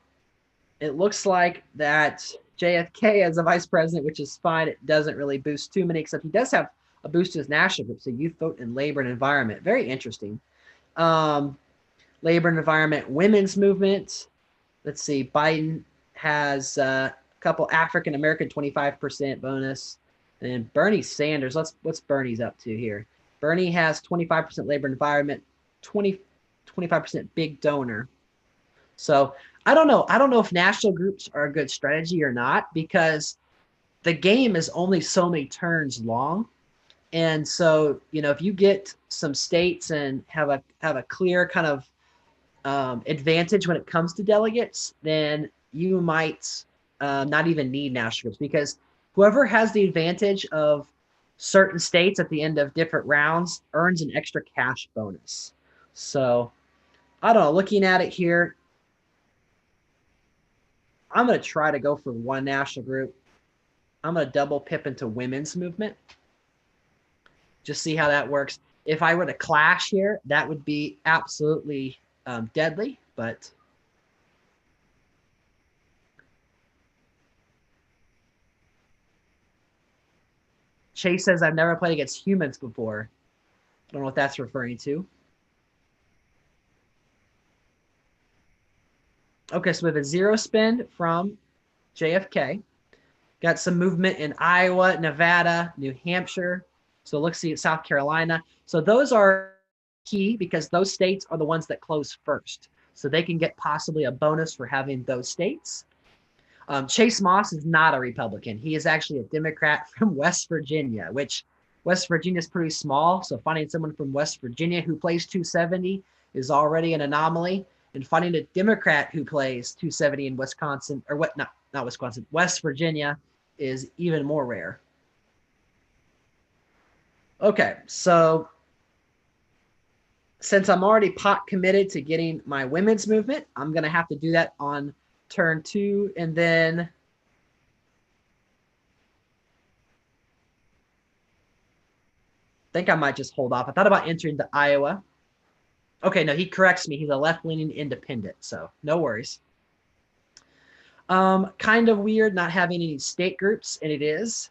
it looks like that JFK as a vice president, which is fine. It doesn't really boost too many, except he does have a boost to his national group. So youth vote and labor and environment. Very interesting. Labor and environment, women's movement. Let's see. Biden has a couple African American 25% bonus. And Bernie Sanders, what's Bernie's up to here? Bernie has 25% labor and environment, 25% big donor. So I don't know. I don't know if national groups are a good strategy or not, because the game is only so many turns long. And so, if you get some states and have a clear kind of advantage when it comes to delegates, then you might not even need national groups, because whoever has the advantage of certain states at the end of different rounds earns an extra cash bonus. So I don't know. Looking at it here, I'm going to try to go for one national group. I'm going to double pip into women's movement. Just see how that works. If I were to clash here, that would be absolutely deadly, but Chase says, I've never played against humans before. I don't know what that's referring to. Okay, so we have a zero spend from JFK. Got some movement in Iowa, Nevada, New Hampshire. So let's see, South Carolina. So those are key, because those states are the ones that close first. So they can get possibly a bonus for having those states. Chase Moss is not a Republican. He is actually a Democrat from West Virginia, which West Virginia is pretty small. So finding someone from West Virginia who plays 270 is already an anomaly. And finding a Democrat who plays 270 in Wisconsin, or what, not Wisconsin, West Virginia, is even more rare. Okay, so since I'm already pot committed to getting my women's movement, I'm going to have to do that on turn 2, and then I think I might just hold off. I thought about entering the Iowa. Okay, no, he corrects me. He's a left-leaning independent, so no worries. Kind of weird not having any state groups, and it is.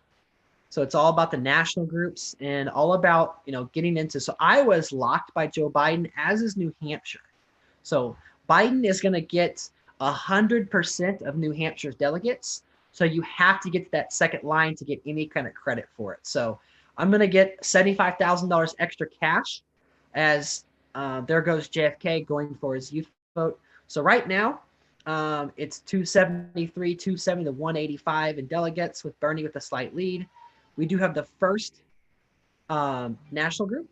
So it's all about the national groups and all about, getting into. So Iowa is locked by Joe Biden, as is New Hampshire. So Biden is going to get 100% of New Hampshire's delegates. So you have to get to that second line to get any kind of credit for it. So I'm going to get $75,000 extra cash, as there goes JFK going for his youth vote. So right now, it's 273, 270 to 185 in delegates, with Bernie with a slight lead. We do have the first national group.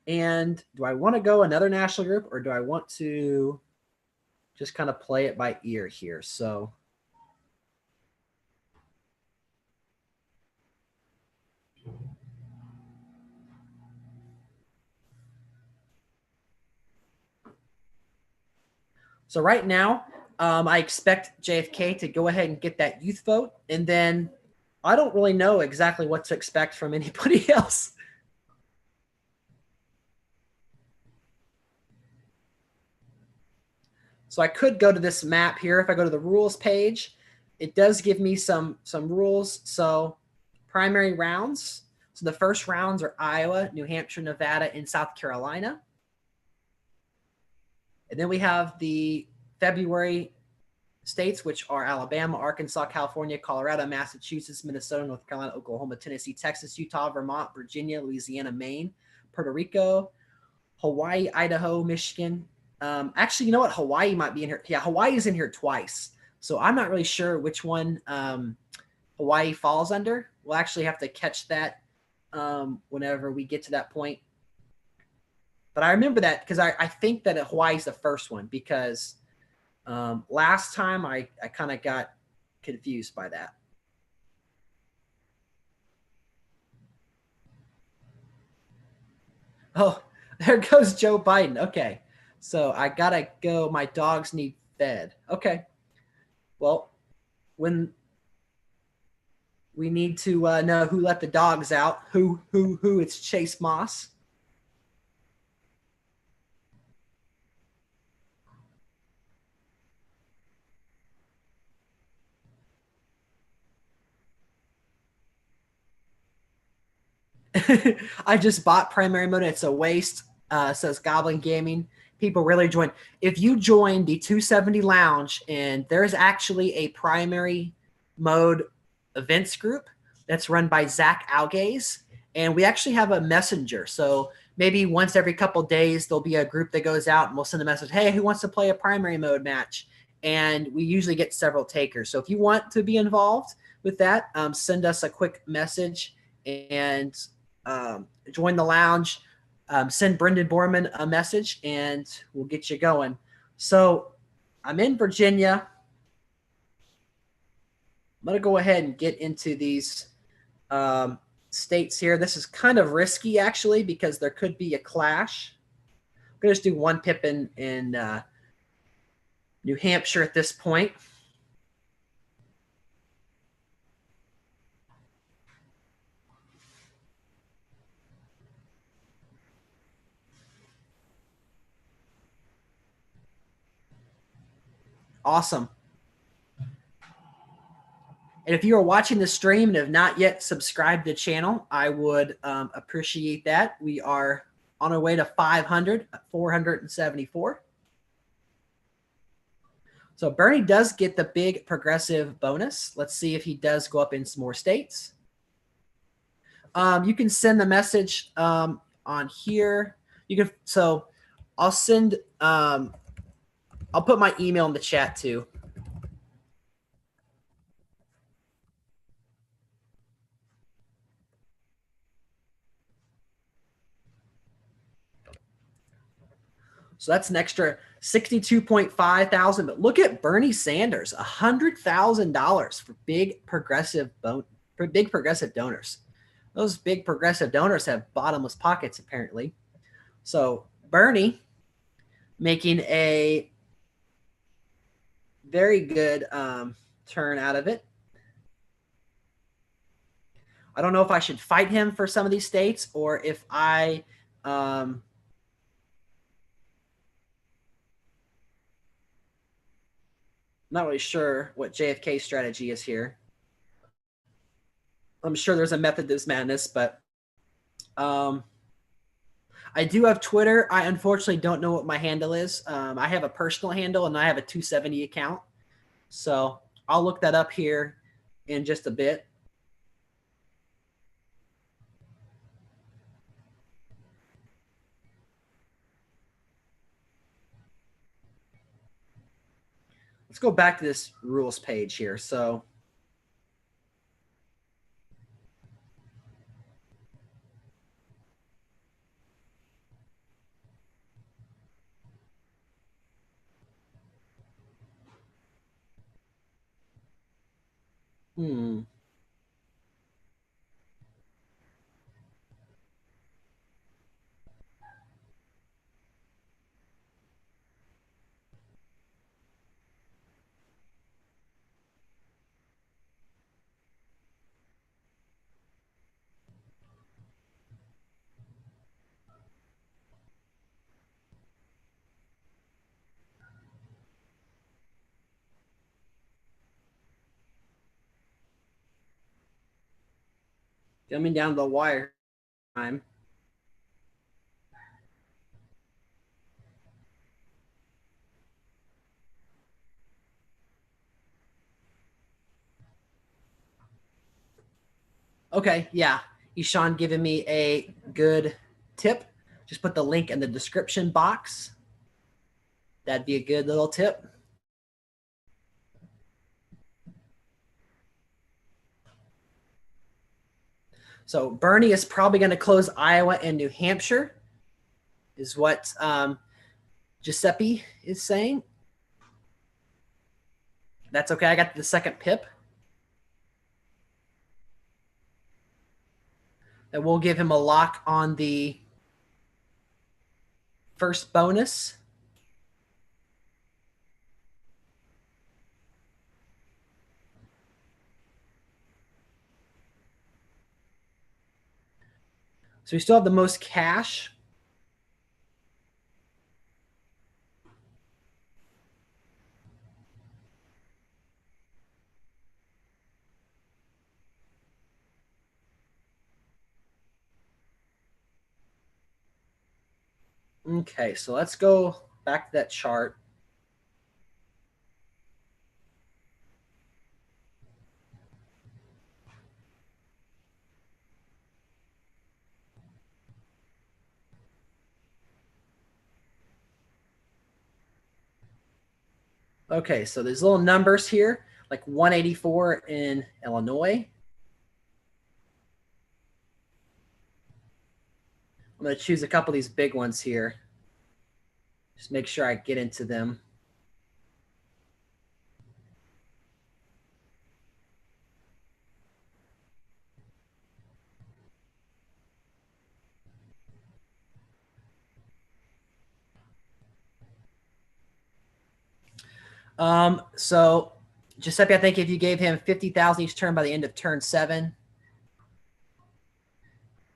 And do I want to go another national group, or do I want to just kind of play it by ear here? So right now, I expect JFK to go ahead and get that youth vote, and then I don't really know exactly what to expect from anybody else. So I could go to this map here. If I go to the rules page, it does give me some rules. So primary rounds. So the first rounds are Iowa, New Hampshire, Nevada, and South Carolina. And then we have the February states, which are Alabama, Arkansas, California, Colorado, Massachusetts, Minnesota, North Carolina, Oklahoma, Tennessee, Texas, Utah, Vermont, Virginia, Louisiana, Maine, Puerto Rico, Hawaii, Idaho, Michigan. Actually, you know what? Hawaii might be in here. Yeah, Hawaii is in here twice. So I'm not really sure which one Hawaii falls under. We'll actually have to catch that whenever we get to that point. But I remember that because I think that Hawaii's the first one because last time I kind of got confused by that. Oh, there goes Joe Biden. Okay. So I got to go. My dogs need fed. Okay. Well, when we need to know who let the dogs out, who, it's Chase Moss. I just bought primary mode. It's a waste. Says Goblin Gaming. People really join. If you join the 270 Lounge, and there's actually a primary mode events group that's run by Zach Algaze, and we actually have a messenger. So maybe once every couple days there'll be a group that goes out, and we'll send a message. Hey, who wants to play a primary mode match? And we usually get several takers. So if you want to be involved with that, send us a quick message and join the lounge. Send Brendan Borman a message, and we'll get you going. So I'm in Virginia. I'm going to go ahead and get into these states here. This is kind of risky, actually, because there could be a clash. I'm going to just do one pip in New Hampshire at this point. Awesome. And if you are watching the stream and have not yet subscribed to the channel, I would appreciate that. We are on our way to 500, 474. So Bernie does get the big progressive bonus. Let's see if he does go up in some more states. You can send the message on here. You can, so I'll send, I'll put my email in the chat too. So that's an extra 62.5 thousand. But look at Bernie Sanders, $100,000 for big progressive donors. Those big progressive donors have bottomless pockets, apparently. So Bernie making a very good turn out of it. I don't know if I should fight him for some of these states or if I not really sure what JFK's strategy is here. I'm sure there's a method to this madness, but I do have Twitter. I unfortunately don't know what my handle is. I have a personal handle and I have a 270 account. So I'll look that up here in just a bit. Let's go back to this rules page here. So Coming down the wire time. Okay, yeah. Ishan giving me a good tip. Just put the link in the description box. That'd be a good little tip. So Bernie is probably going to close Iowa and New Hampshire, is what Giuseppe is saying. That's okay. I got the second pip. And we'll give him a lock on the first bonus. So we still have the most cash. Okay, so let's go back to that chart. Okay, so there's little numbers here, like 184 in Illinois. I'm going to choose a couple of these big ones here. Just make sure I get into them. So Giuseppe, I think if you gave him 50,000 each turn by the end of turn 7,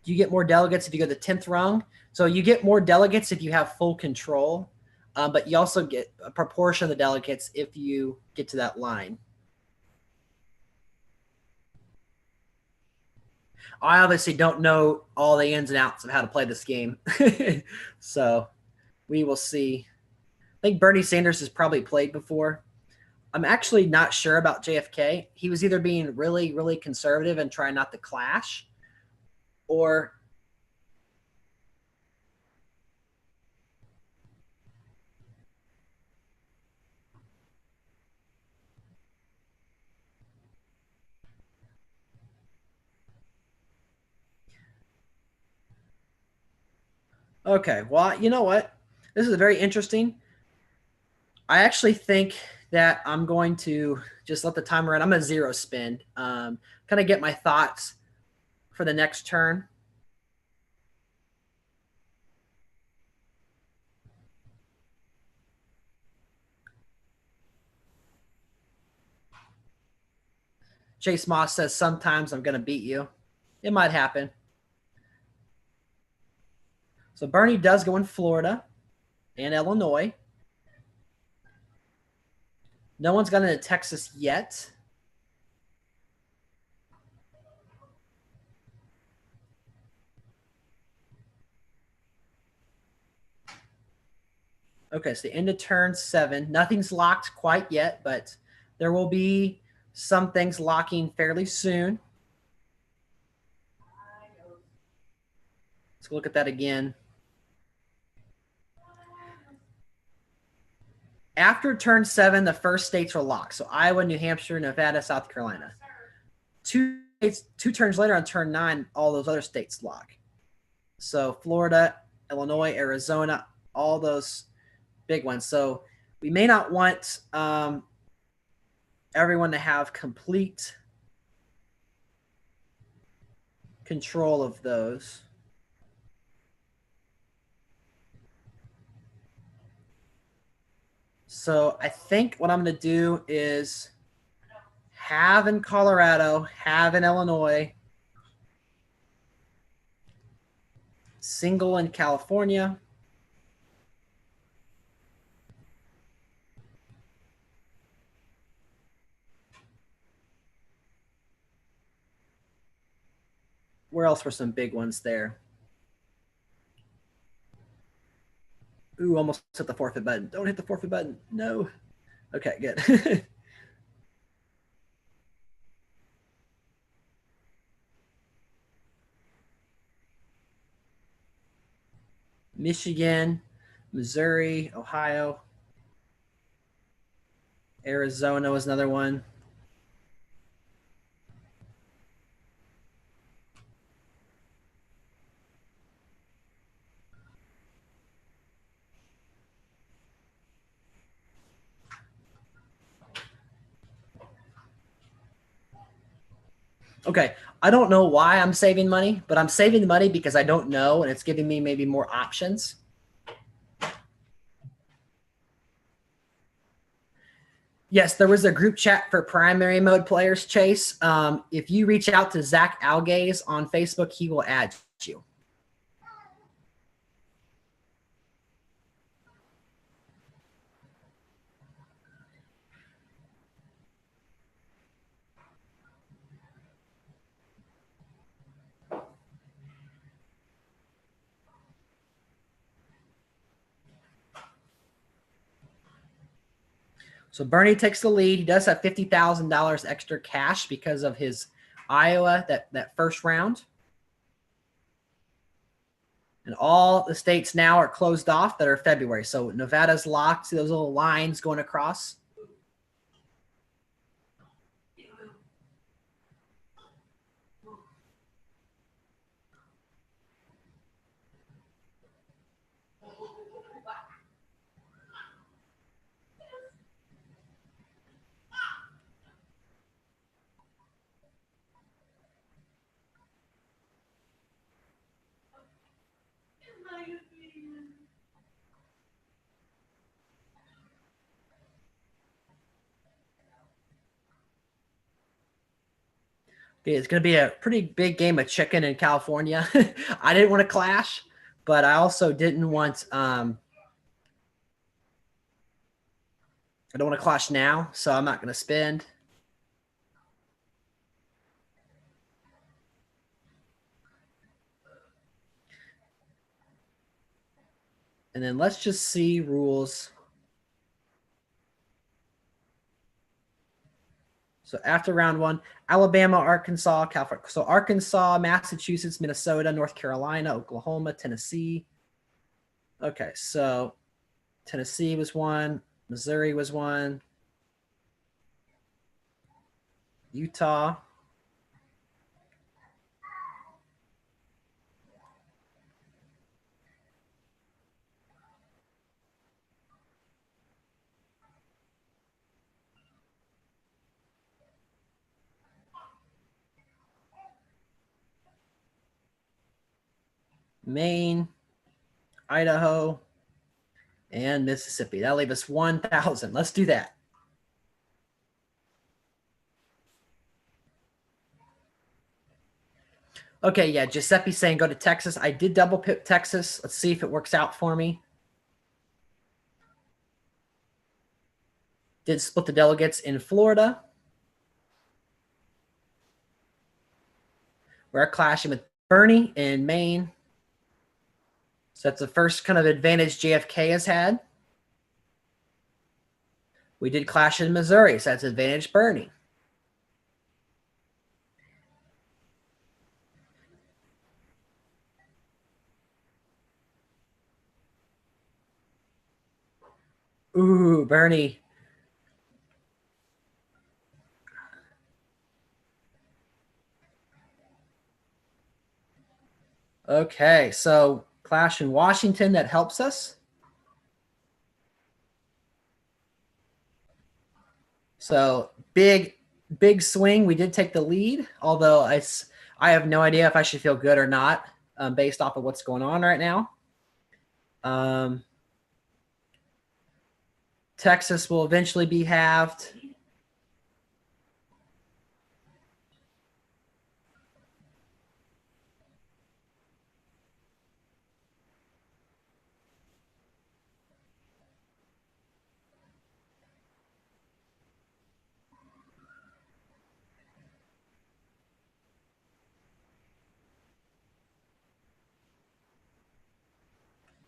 you get more delegates if you go the 10th rung. So you get more delegates if you have full control, but you also get a proportion of the delegates if you get to that line. I obviously don't know all the ins and outs of how to play this game. So we will see. I think Bernie Sanders has probably played before. I'm actually not sure about JFK. He was either being really, really conservative and trying not to clash, or okay. Well, you know what? This is very interesting. I actually think that I'm going to just let the timer run. I'm a zero spin. Kind of get my thoughts for the next turn. Chase Moss says sometimes I'm going to beat you. It might happen. So Bernie does go in Florida and Illinois. No one's gotten into Texas yet. Okay, so the end of turn 7. Nothing's locked quite yet, but there will be some things locking fairly soon. Let's look at that again. After turn 7, the first states are locked. So Iowa, New Hampshire, Nevada, South Carolina. Two turns later on turn 9, all those other states lock. So Florida, Illinois, Arizona, all those big ones. So we may not want everyone to have complete control of those. So I think what I'm going to do is have in Colorado, have in Illinois, single in California. where else were some big ones there? Ooh, almost hit the forfeit button. Don't hit the forfeit button. No. Okay, good. Michigan, Missouri, Ohio, Arizona was another one. Okay, I don't know why I'm saving money, but I'm saving the money because I don't know, and it's giving me maybe more options. Yes, there was a group chat for primary mode players, Chase. If you reach out to Zach Algaze on Facebook, he will add you. So Bernie takes the lead. He does have $50,000 extra cash because of his Iowa, that first round. And all the states now are closed off that are February. So Nevada's locked. See those little lines going across? Okay, it's going to be a pretty big game of chicken in California. I didn't want to clash, but I also didn't want I don't want to clash now, so I'm not going to spend. And then let's just see rules. So after round one, Alabama, Arkansas, California. So Arkansas, Massachusetts, Minnesota, North Carolina, Oklahoma, Tennessee. Okay, so Tennessee was one. Missouri was one. Utah. Maine, Idaho, and Mississippi. That'll leave us 1,000. Let's do that. Okay, yeah, Giuseppe's saying go to Texas. I did double pip Texas. Let's see if it works out for me. Did split the delegates in Florida. We're clashing with Bernie in Maine. So that's the first kind of advantage JFK has had. We did clash in Missouri, so that's advantage Bernie. Ooh, Bernie. Okay, so clash in Washington, that helps us. So big swing. We did take the lead, although I have no idea if I should feel good or not based off of what's going on right now. Texas will eventually be halved.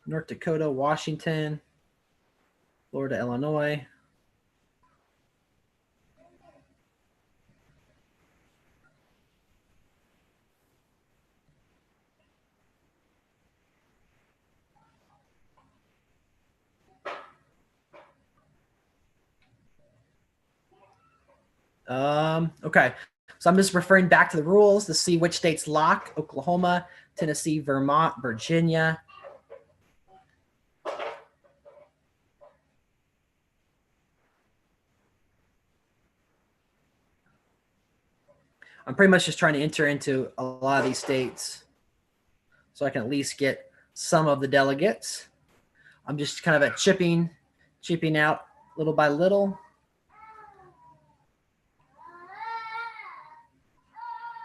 North Dakota, Washington, Florida, Illinois. Okay. So I'm just referring back to the rules to see which states lock: Oklahoma, Tennessee, Vermont, Virginia. I'm pretty much just trying to enter into a lot of these states so I can at least get some of the delegates. I'm just kind of chipping out little by little.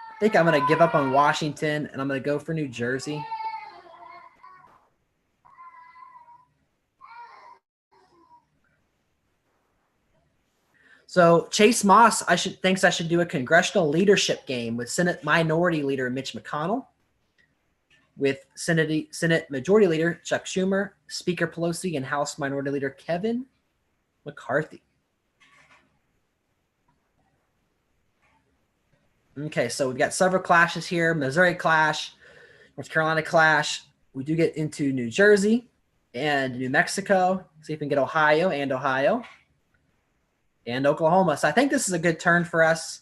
I think I'm going to give up on Washington and I'm going to go for New Jersey. So Chase Moss, thinks I should do a congressional leadership game with Senate Minority Leader Mitch McConnell, with Senate Majority Leader Chuck Schumer, Speaker Pelosi, and House Minority Leader Kevin McCarthy. Okay, so we've got several clashes here. Missouri clash, North Carolina clash. We do get into New Jersey and New Mexico. See if we can get Ohio and Oklahoma. So I think this is a good turn for us.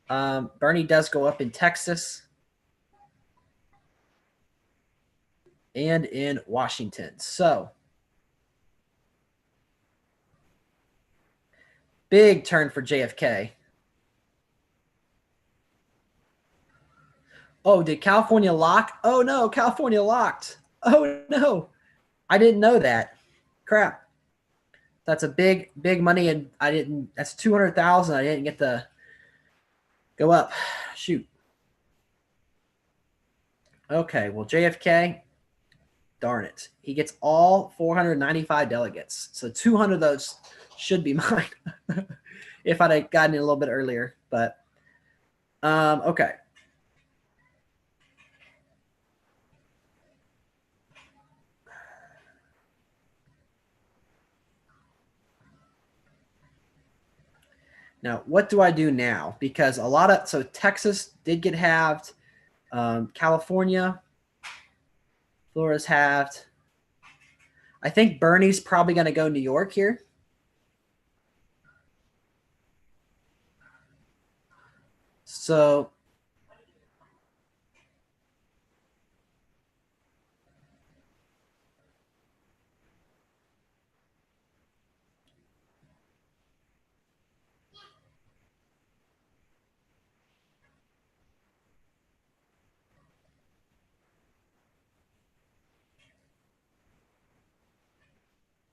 Bernie does go up in Texas and in Washington. So big turn for JFK. Oh, did California lock? Oh no, California locked. Oh no, I didn't know that. Crap. That's a big money, and I didn't. That's 200,000. I didn't get to go up. Shoot. Okay, well JFK, darn it, he gets all 495 delegates. So 200 of those should be mine if I'd have gotten it a little bit earlier. But okay. Now, what do I do now? Because so Texas did get halved. California, Florida's halved. I think Bernie's probably going to go New York here. So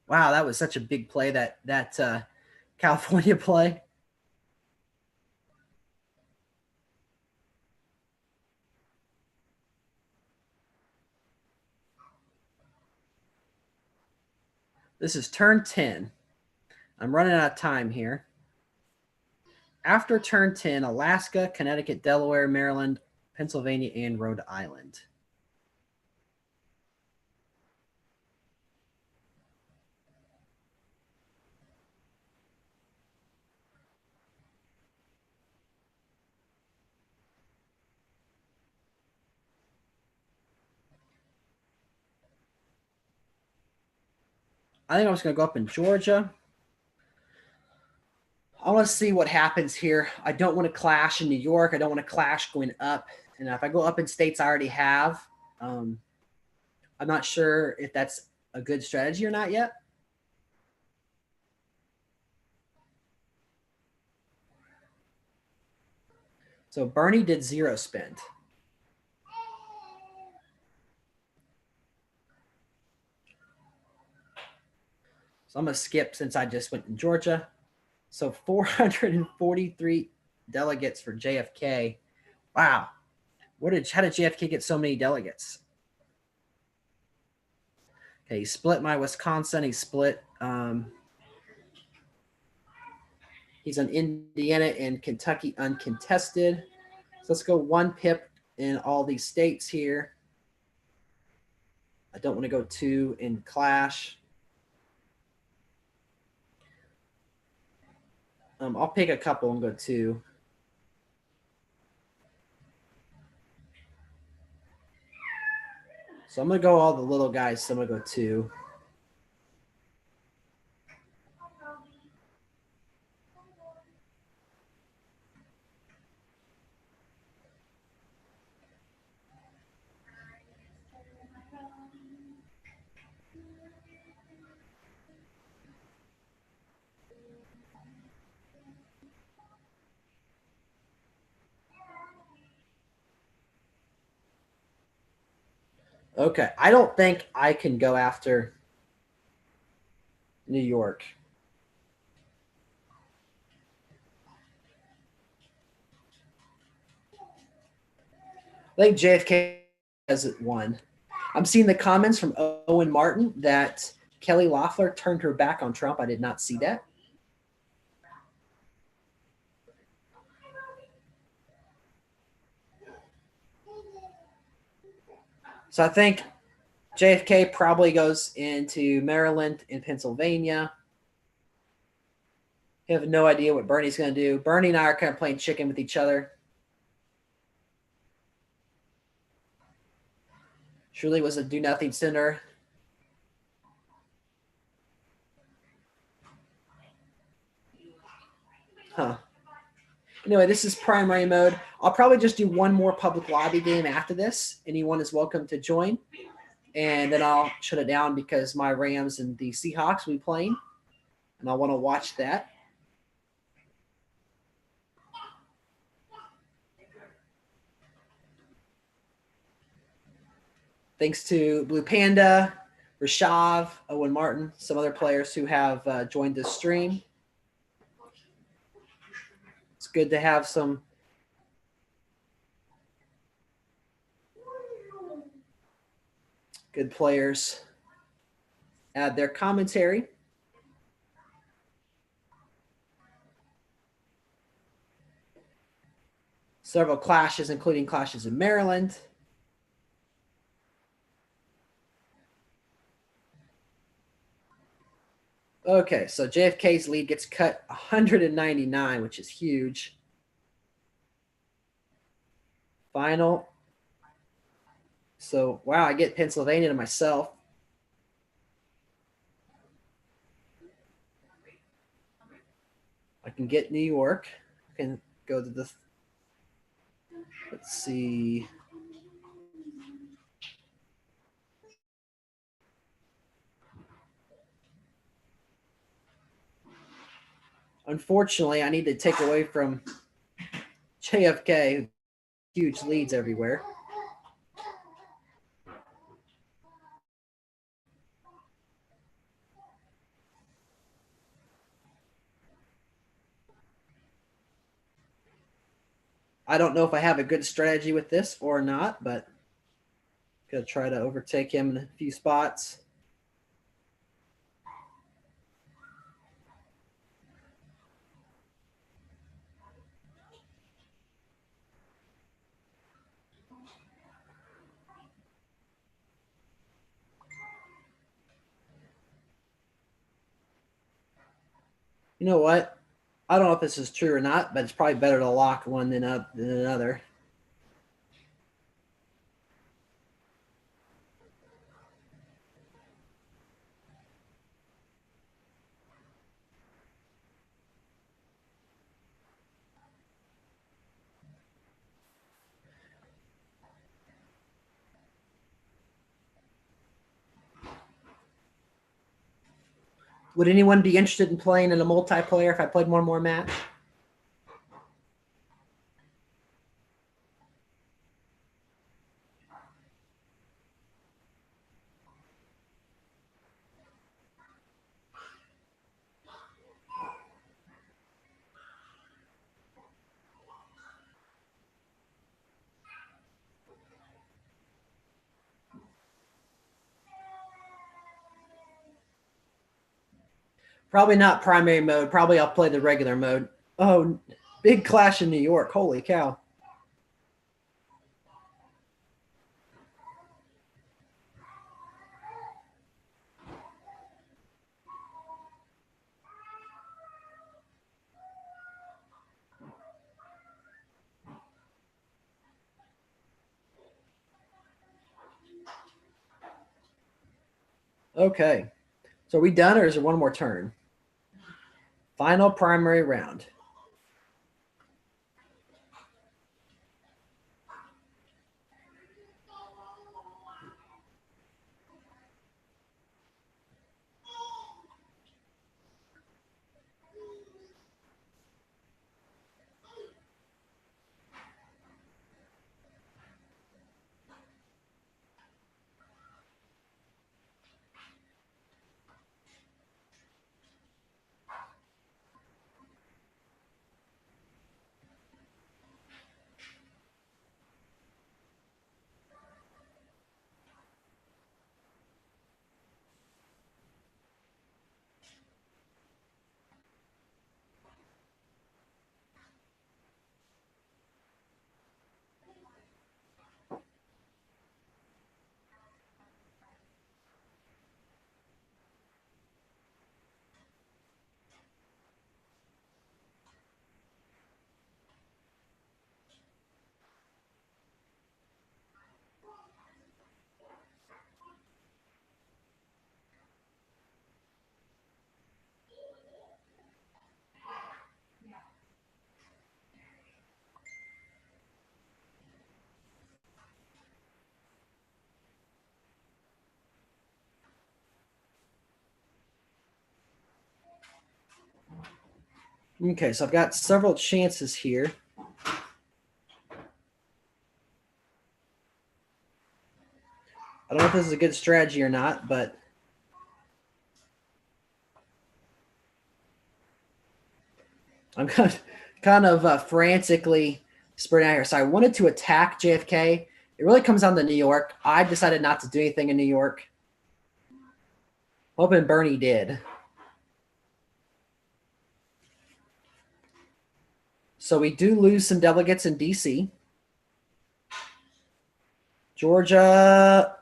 wow, that was such a big play, that California play. This is turn 10. I'm running out of time here. After turn 10, Alaska, Connecticut, Delaware, Maryland, Pennsylvania, and Rhode Island. I think I was going to go up in Georgia. I want to see what happens here. I don't want to clash in New York. I don't want to clash going up. And if I go up in states I already have, I'm not sure if that's a good strategy or not yet. So Bernie did zero spend. So I'm going to skip since I just went in Georgia. So 443 delegates for JFK. Wow. How did JFK get so many delegates? Okay, he split my Wisconsin. He split. He's on Indiana and Kentucky uncontested. So let's go one pip in all these states here. I don't want to go 2 in clash. I'll pick a couple and go 2. So I'm going to go all the little guys, so I'm going to go 2. Okay, I don't think I can go after New York. I think JFK has it won. I'm seeing the comments from Owen Martin that Kelly Loeffler turned her back on Trump. I did not see that. So I think JFK probably goes into Maryland and Pennsylvania. I have no idea what Bernie's going to do. Bernie and I are kind of playing chicken with each other. Truly was a do-nothing center. Huh. Anyway, this is primary mode. I'll probably just do one more public lobby game after this. Anyone is welcome to join. And then I'll shut it down because my Rams and the Seahawks will be playing. And I want to watch that. Thanks to Blue Panda, Rashav, Owen Martin, some other players who have joined this stream. It's good to have some good players add their commentary. Several clashes, including clashes in Maryland. Okay, so JFK's lead gets cut 199, which is huge. Final. So, wow, I get Pennsylvania to myself. I can get New York. I can go to the, let's see. Unfortunately, I need to take away from JFK, huge leads everywhere. I don't know if I have a good strategy with this or not, but I'm going to try to overtake him in a few spots. You know what? I don't know if this is true or not, but it's probably better to lock one than another. Would anyone be interested in playing in a multiplayer if I played one more match? Probably not primary mode. Probably I'll play the regular mode. Oh, big clash in New York. Holy cow. Okay. So are we done, or is there one more turn? Final primary round. Okay, so I've got several chances here. I don't know if this is a good strategy or not, but I'm kind of frantically spreading out here. So I wanted to attack JFK. It really comes down to New York. I decided not to do anything in New York. Hoping Bernie did. So we do lose some delegates in D.C. Georgia.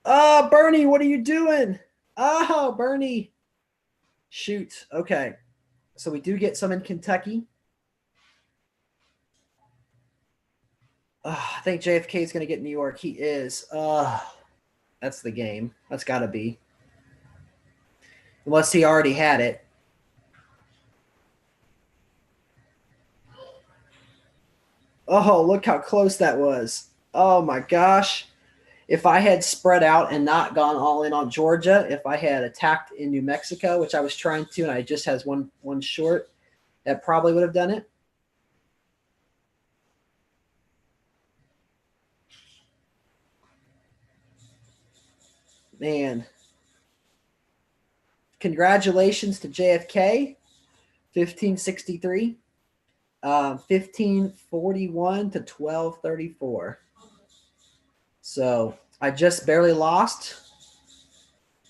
Oh, Bernie, what are you doing? Oh, Bernie. Shoot. Okay. So we do get some in Kentucky. I think JFK is going to get New York. He is. That's the game. That's got to be. Unless he already had it. Oh, look how close that was. Oh my gosh. If I had spread out and not gone all in on Georgia, if I had attacked in New Mexico, which I was trying to, and I just has one short, that probably would have done it. Man. Congratulations to JFK, 1563. 1541 to 1234. So I just barely lost.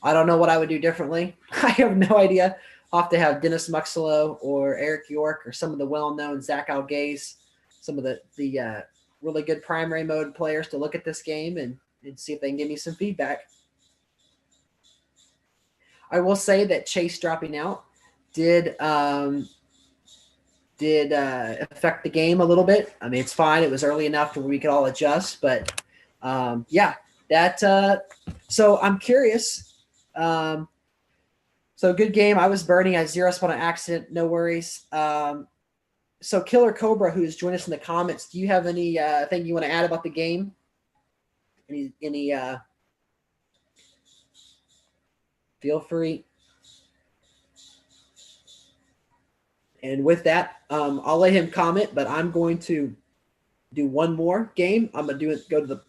I don't know what I would do differently. I have no idea. I'll have to have Dennis Muxelo or Eric York or some of the well-known Zach Algaze, some of the really good primary mode players to look at this game and see if they can give me some feedback. I will say that Chase dropping out did affect the game a little bit. I mean, it's fine. It was early enough to where we could all adjust, but yeah, that. So I'm curious. So good game. I was burning. I zero spot on accident. No worries. So Killer Cobra, who's joined us in the comments, do you have any thing you want to add about the game? Any feel free. And with that, I'll let him comment, but I'm going to do one more game. I'm going to go to the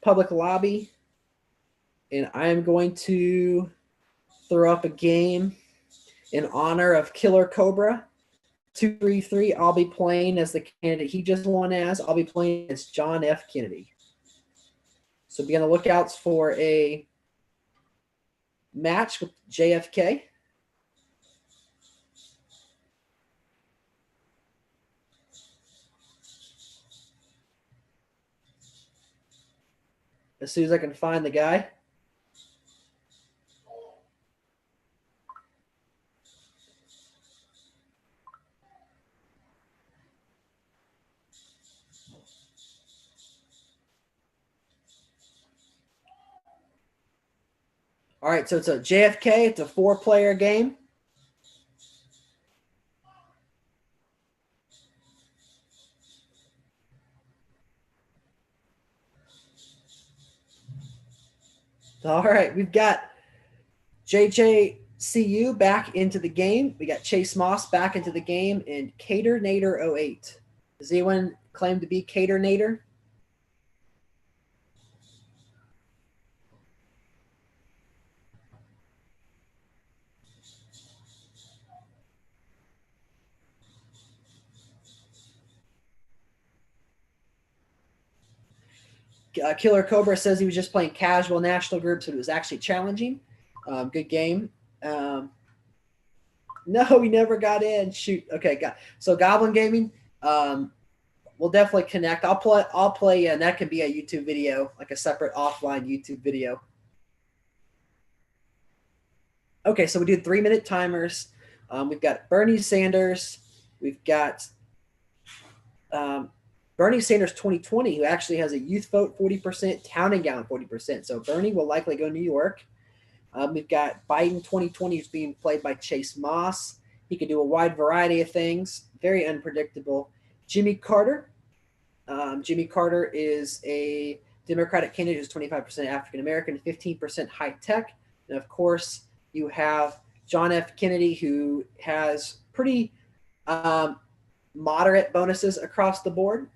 public lobby, and I am going to throw up a game in honor of Killer Cobra 233. I'll be playing as the candidate he just won as. I'll be playing as John F. Kennedy. So be on the lookouts for a match with JFK. As soon as I can find the guy. All right, so it's a JFK. It's a 4-player game. All right, we've got JJCU back into the game. We got Chase Moss back into the game, and Cater Nader 08. Does anyone claim to be Cater Nader? Killer Cobra says he was just playing casual national groups, but it was actually challenging. Good game. No, he never got in. Shoot. Okay, so Goblin Gaming. We'll definitely connect. I'll play, and that could be a YouTube video, like a separate offline YouTube video. Okay, so we did 3-minute timers. We've got Bernie Sanders. We've got Bernie Sanders 2020, who actually has a youth vote 40%, town and gown 40%. So Bernie will likely go New York. We've got Biden 2020, who's being played by Chase Moss. He could do a wide variety of things, very unpredictable. Jimmy Carter. Jimmy Carter is a Democratic candidate who's 25% African American, 15% high tech. And of course, you have John F. Kennedy, who has pretty moderate bonuses across the board,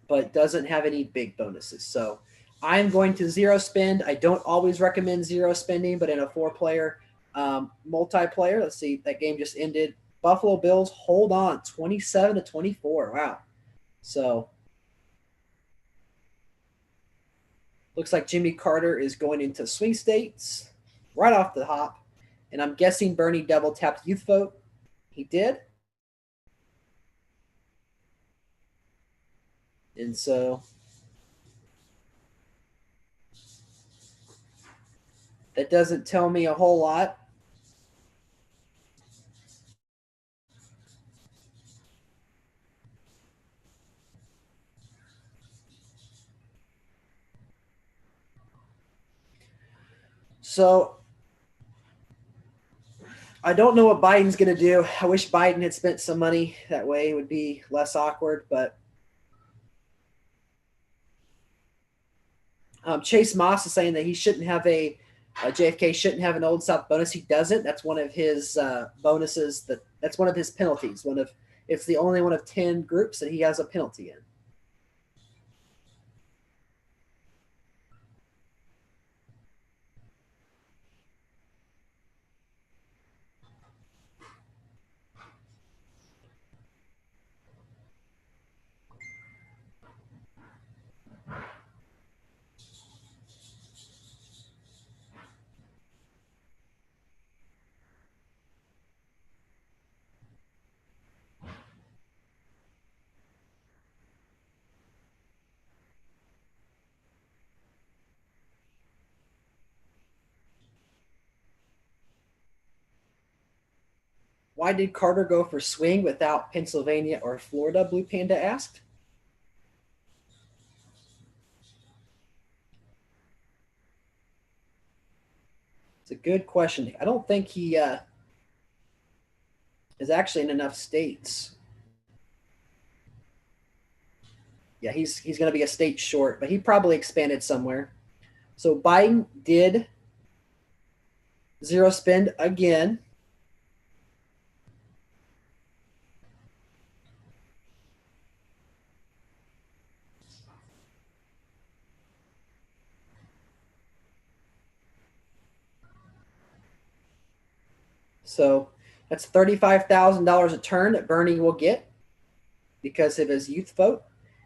but doesn't have any big bonuses. So I'm going to zero spend. I don't always recommend zero spending, but in a 4-player multiplayer, let's see, that game just ended. Buffalo Bills hold on 27-24. Wow. So looks like Jimmy Carter is going into swing states right off the hop. And I'm guessing Bernie double tapped youth vote. He did. And so that doesn't tell me a whole lot. So I don't know what Biden's going to do. I wish Biden had spent some money. That way it would be less awkward. But Chase Moss is saying that he shouldn't have JFK shouldn't have an Old South bonus. He doesn't. That's one of his bonuses. That's one of his penalties. It's the only one of 10 groups that he has a penalty in. Why did Carter go for swing without Pennsylvania or Florida? Blue Panda asked. It's a good question. I don't think he is actually in enough states. Yeah, he's going to be a state short, but he probably expanded somewhere. So Biden did zero spend again. So that's $35,000 a turn that Bernie will get because of his youth vote.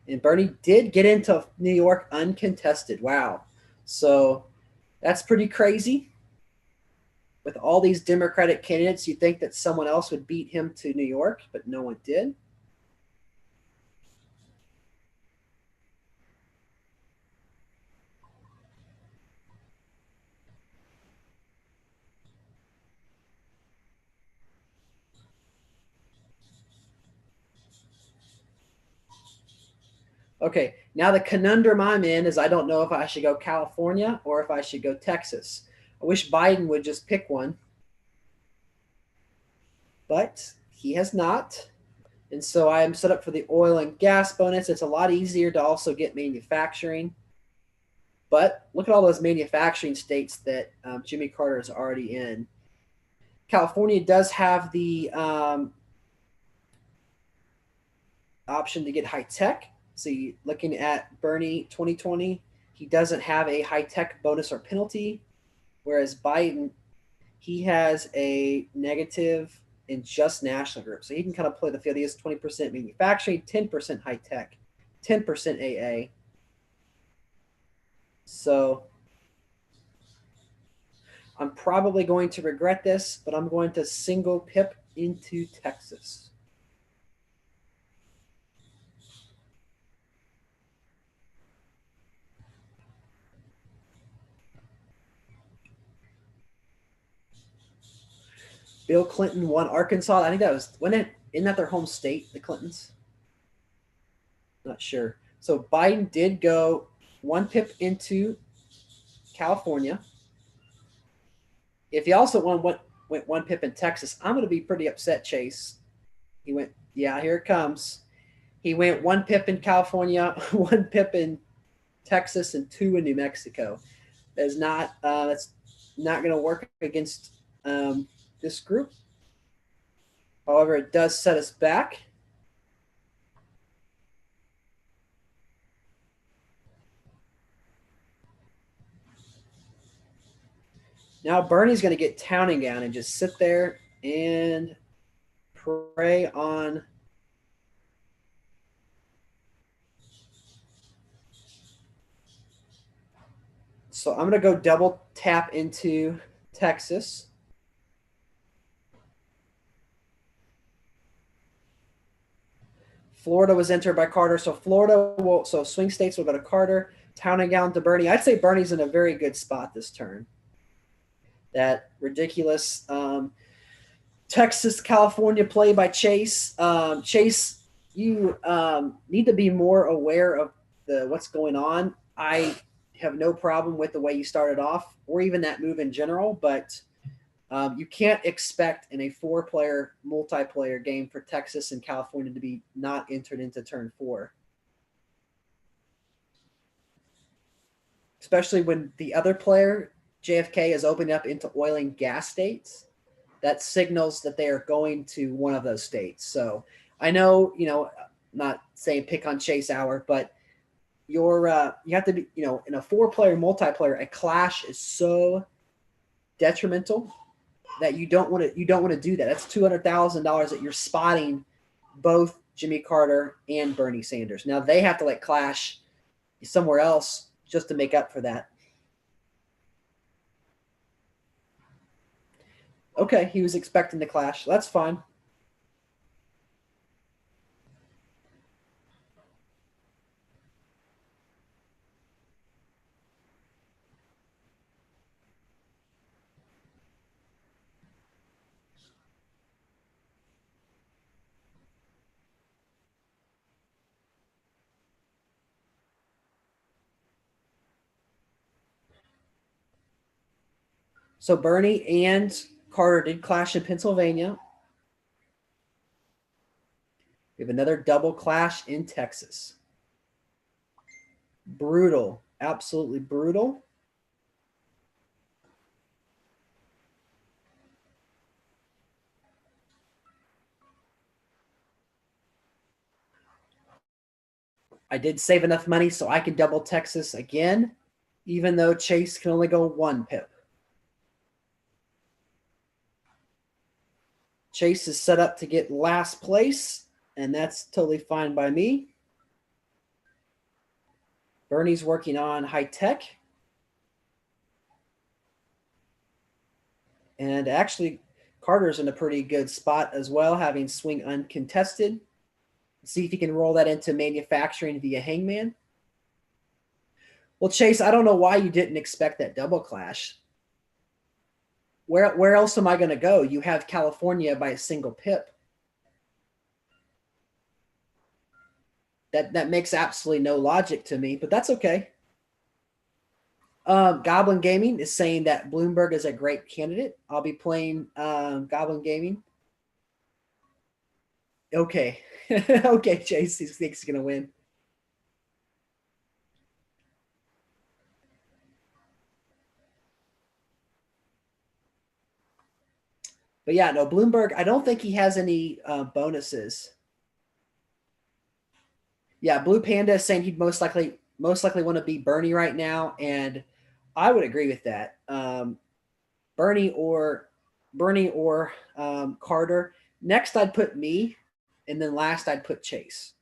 And Bernie did get into New York uncontested. Wow. So that's pretty crazy. With all these Democratic candidates, you'd think that someone else would beat him to New York, but no one did. Okay, now the conundrum I'm in is I don't know if I should go California or if I should go Texas. I wish Biden would just pick one, but he has not. And so I am set up for the oil and gas bonus. It's a lot easier to also get manufacturing. But look at all those manufacturing states that Jimmy Carter is already in. California does have the option to get high tech. So looking at Bernie 2020, he doesn't have a high tech bonus or penalty, whereas Biden, he has a negative in just national group. So he can kind of play the field. He has 20% manufacturing, 10% high tech, 10% AA. So I'm probably going to regret this, but I'm going to single pip into Texas. Bill Clinton won Arkansas. I think that was when it isn't that their home state, the Clintons? Not sure. So Biden did go one pip into California. If he also went one pip in Texas, I'm going to be pretty upset, Chase. He went, yeah, here it comes. He went one pip in California, one pip in Texas, and two in New Mexico. That's not going to work against this group. However, it does set us back. Now Bernie's going to get Towning down and just sit there and prey on. So I'm going to go double tap into Texas. Florida was entered by Carter. So so swing states will go to Carter, Towning down to Bernie. I'd say Bernie's in a very good spot this turn. That ridiculous Texas California play by Chase. Chase, you need to be more aware of what's going on. I have no problem with the way you started off, or even that move in general, but you can't expect in a four-player multiplayer game for Texas and California to be not entered into turn 4, especially when the other player JFK is opening up into oil and gas states. That signals that they are going to one of those states. So I know, not saying pick on Chase Hour, but you have to be, in a 4-player multiplayer, a clash is so detrimental that you don't want to do that. That's $200,000 that you're spotting both Jimmy Carter and Bernie Sanders. Now they have to clash somewhere else just to make up for that. Okay, he was expecting the clash. That's fine. So Bernie and Carter did clash in Pennsylvania. We have another double clash in Texas. Brutal. Absolutely brutal. I did save enough money so I can double Texas again, even though Chase can only go one pip. Chase is set up to get last place, and that's totally fine by me. Bernie's working on high tech. And actually, Carter's in a pretty good spot as well, having swing uncontested. See if he can roll that into manufacturing via Hangman. Well, Chase, I don't know why you didn't expect that double clash. Where else am I going to go? You have California by a single pip. That makes absolutely no logic to me, but that's okay. Goblin Gaming is saying that Bloomberg is a great candidate. I'll be playing Goblin Gaming. Okay. Okay, Chase, he thinks he's going to win. But yeah, no, Bloomberg, I don't think he has any bonuses. Yeah, Blue Panda is saying he'd most likely want to be Bernie right now, and I would agree with that. Bernie or Carter. Next, I'd put me, and then last I'd put Chase.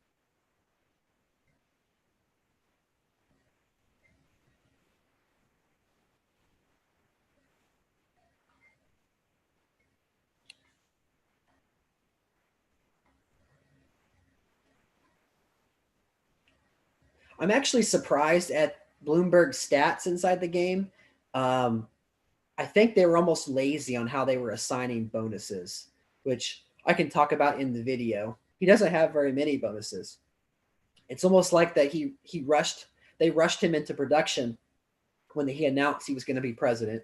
I'm actually surprised at Bloomberg's stats inside the game. Um, I think they were almost lazy on how they were assigning bonuses, which I can talk about in the video. He doesn't have very many bonuses. It's almost like that he rushed they rushed him into production when he announced he was going to be president.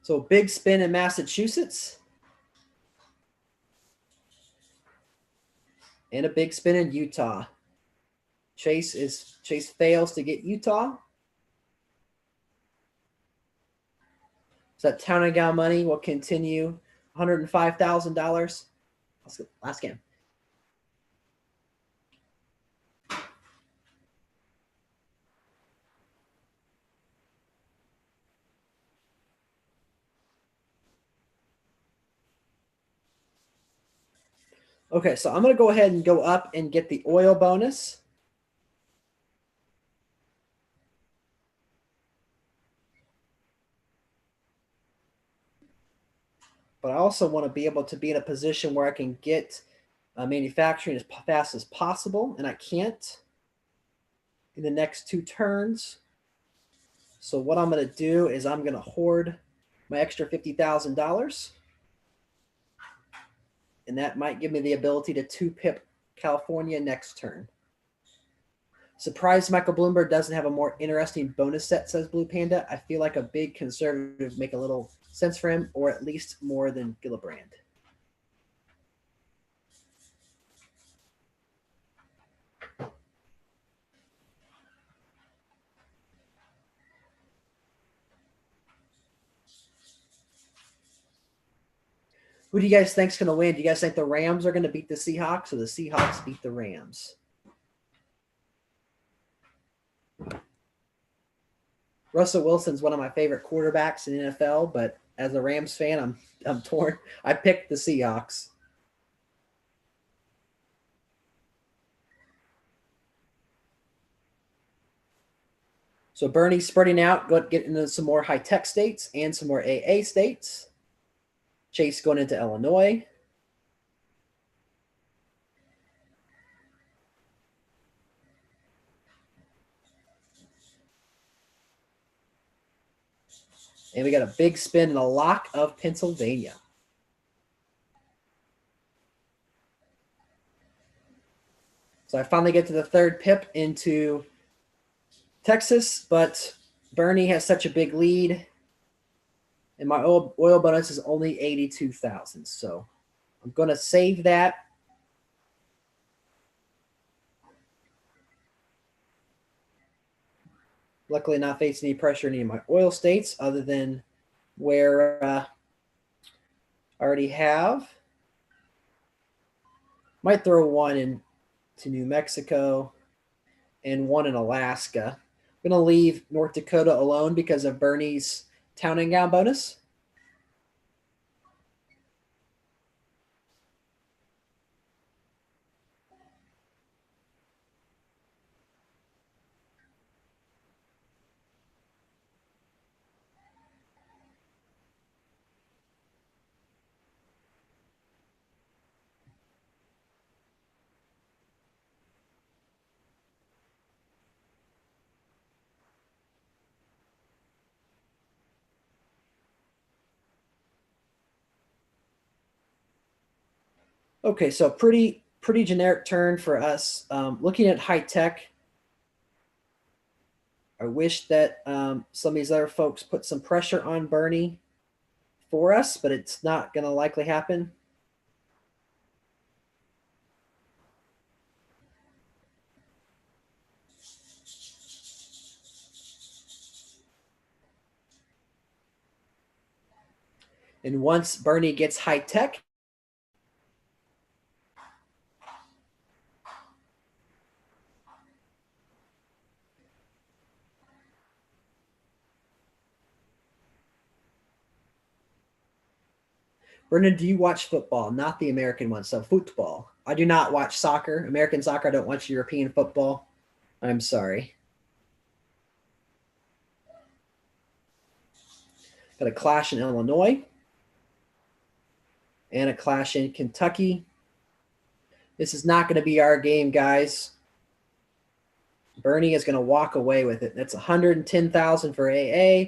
So big spin in Massachusetts and a big spin in Utah. Chase fails to get Utah. So that town and gown money will continue $105,000. Last game. Okay, so I'm going to go ahead and go up and get the oil bonus. But I also want to be able to be in a position where I can get manufacturing as fast as possible, and I can't in the next 2 turns. So what I'm going to do is I'm going to hoard my extra $50,000, and that might give me the ability to 2-pip California next turn. Surprised Michael Bloomberg doesn't have a more interesting bonus set, says Blue Panda. I feel like a big conservative make a little sense for him, or at least more than Gillibrand. Who do you guys think's going to win? Do you guys think the Rams are going to beat the Seahawks, or the Seahawks beat the Rams? Russell Wilson's one of my favorite quarterbacks in the NFL, but as a Rams fan, I'm torn. I picked the Seahawks. So Bernie's spreading out, getting into some more high-tech states and some more AA states. Chase going into Illinois. And we got a big spin and a lock of Pennsylvania. So I finally get to the third pip into Texas, but Bernie has such a big lead. And my oil bonus is only 82,000. So I'm going to save that. Luckily, not facing any pressure in any of my oil states other than where I already have. Might throw one into New Mexico and one in Alaska. I'm going to leave North Dakota alone because of Bernie's town and gown bonus. Okay, so pretty generic turn for us. Looking at high tech, I wish that some of these other folks put some pressure on Bernie for us, but it's not going to likely happen. And once Bernie gets high tech, Brendan, do you watch football? Not the American one, so football. I do not watch soccer. American soccer. I don't watch European football. I'm sorry. Got a clash in Illinois and a clash in Kentucky. This is not going to be our game, guys. Bernie is going to walk away with it. That's 110,000 for AA,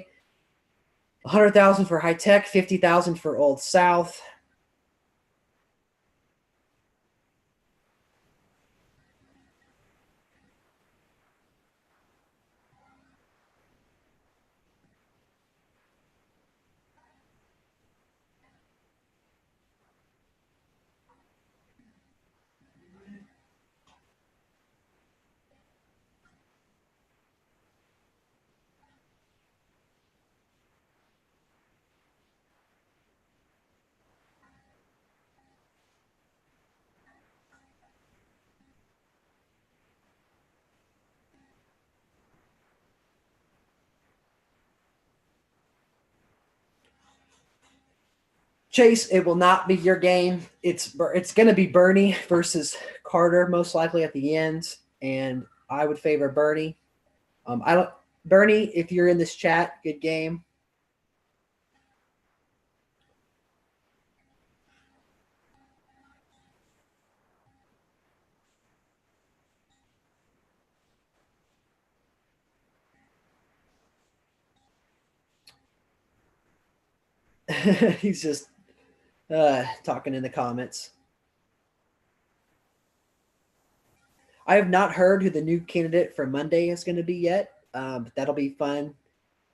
100,000 for high tech, 50,000 for Old South. Chase, it will not be your game. It's going to be Bernie versus Carter most likely at the end, and I would favor Bernie. I don't Bernie, if you're in this chat, good game. He's just talking in the comments. I have not heard who the new candidate for Monday is going to be yet, but that'll be fun.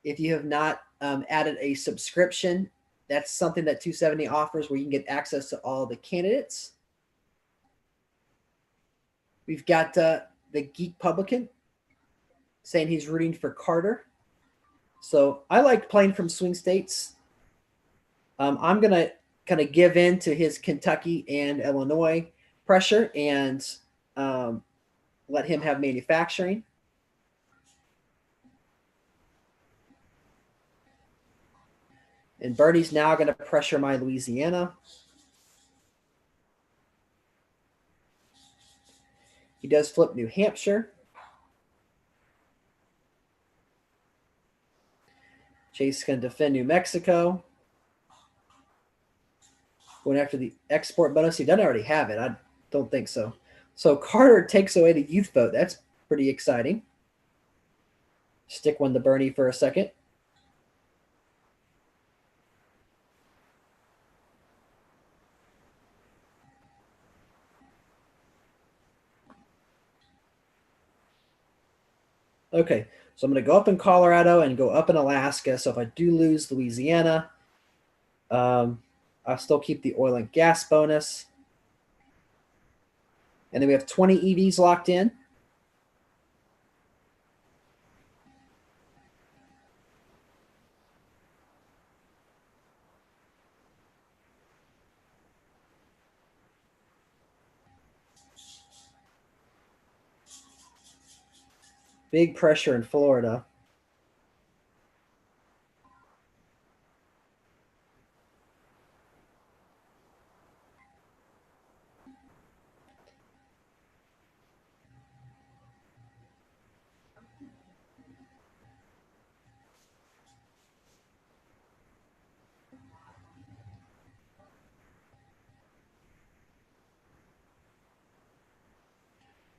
If you have not added a subscription, that's something that TwoSeventy offers where you can get access to all the candidates. We've got the Geek Publican saying he's rooting for Carter. So I like playing from swing states. I'm going to kind of give in to his Kentucky and Illinois pressure and let him have manufacturing. And Bernie's now going to pressure my Louisiana. He does flip New Hampshire. Chase is going to defend New Mexico. Going after the export bonus. He doesn't already have it. I don't think so. So Carter takes away the youth vote. That's pretty exciting. Stick one to Bernie for a second. Okay, so I'm going to go up in Colorado and go up in Alaska. So if I do lose Louisiana, I'll still keep the oil and gas bonus. And then we have 20 EVs locked in. Big pressure in Florida.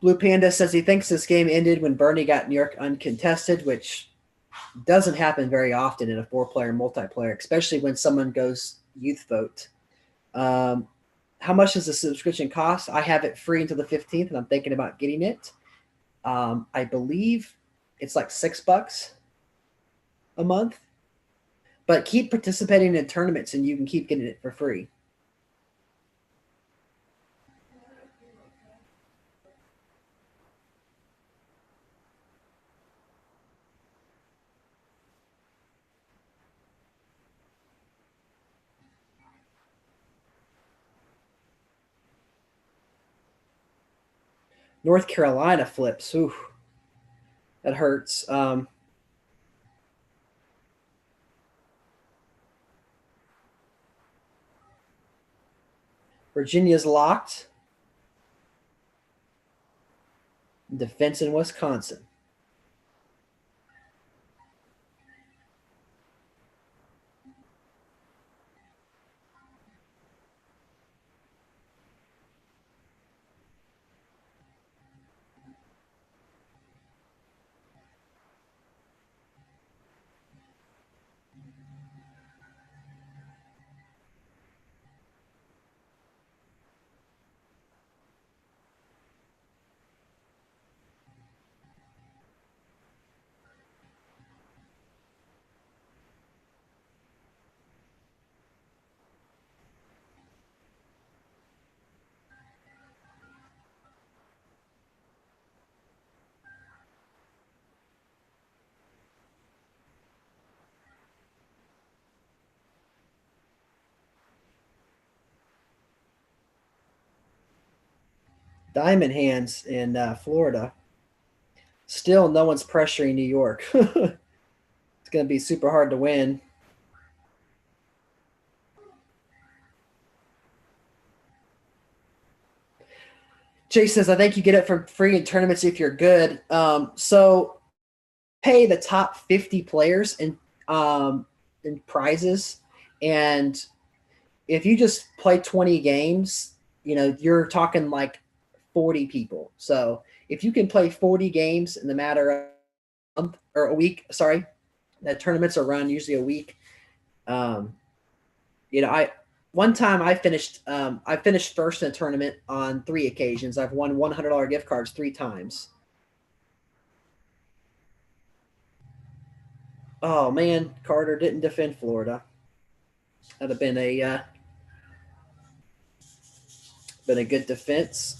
Blue Panda says he thinks this game ended when Bernie got New York uncontested, which doesn't happen very often in a 4-player multiplayer, especially when someone goes youth vote. how much does the subscription cost? I have it free until the 15th, and I'm thinking about getting it. I believe it's like $6 a month. But keep participating in tournaments, and you can keep getting it for free. North Carolina flips. Ooh, that hurts. Virginia's locked. Defense in Wisconsin. Diamond hands in Florida. Still, no one's pressuring New York. It's going to be super hard to win. Chase says, I think you get it for free in tournaments if you're good. So pay the top 50 players in prizes. And if you just play 20 games, you're talking like 40 people. So if you can play 40 games in the matter of a month or a week, sorry, that tournaments are run usually a week. I one time I finished first in a tournament on 3 occasions. I've won $100 gift cards 3 times. Oh man, Carter didn't defend Florida. That'd have been a good defense.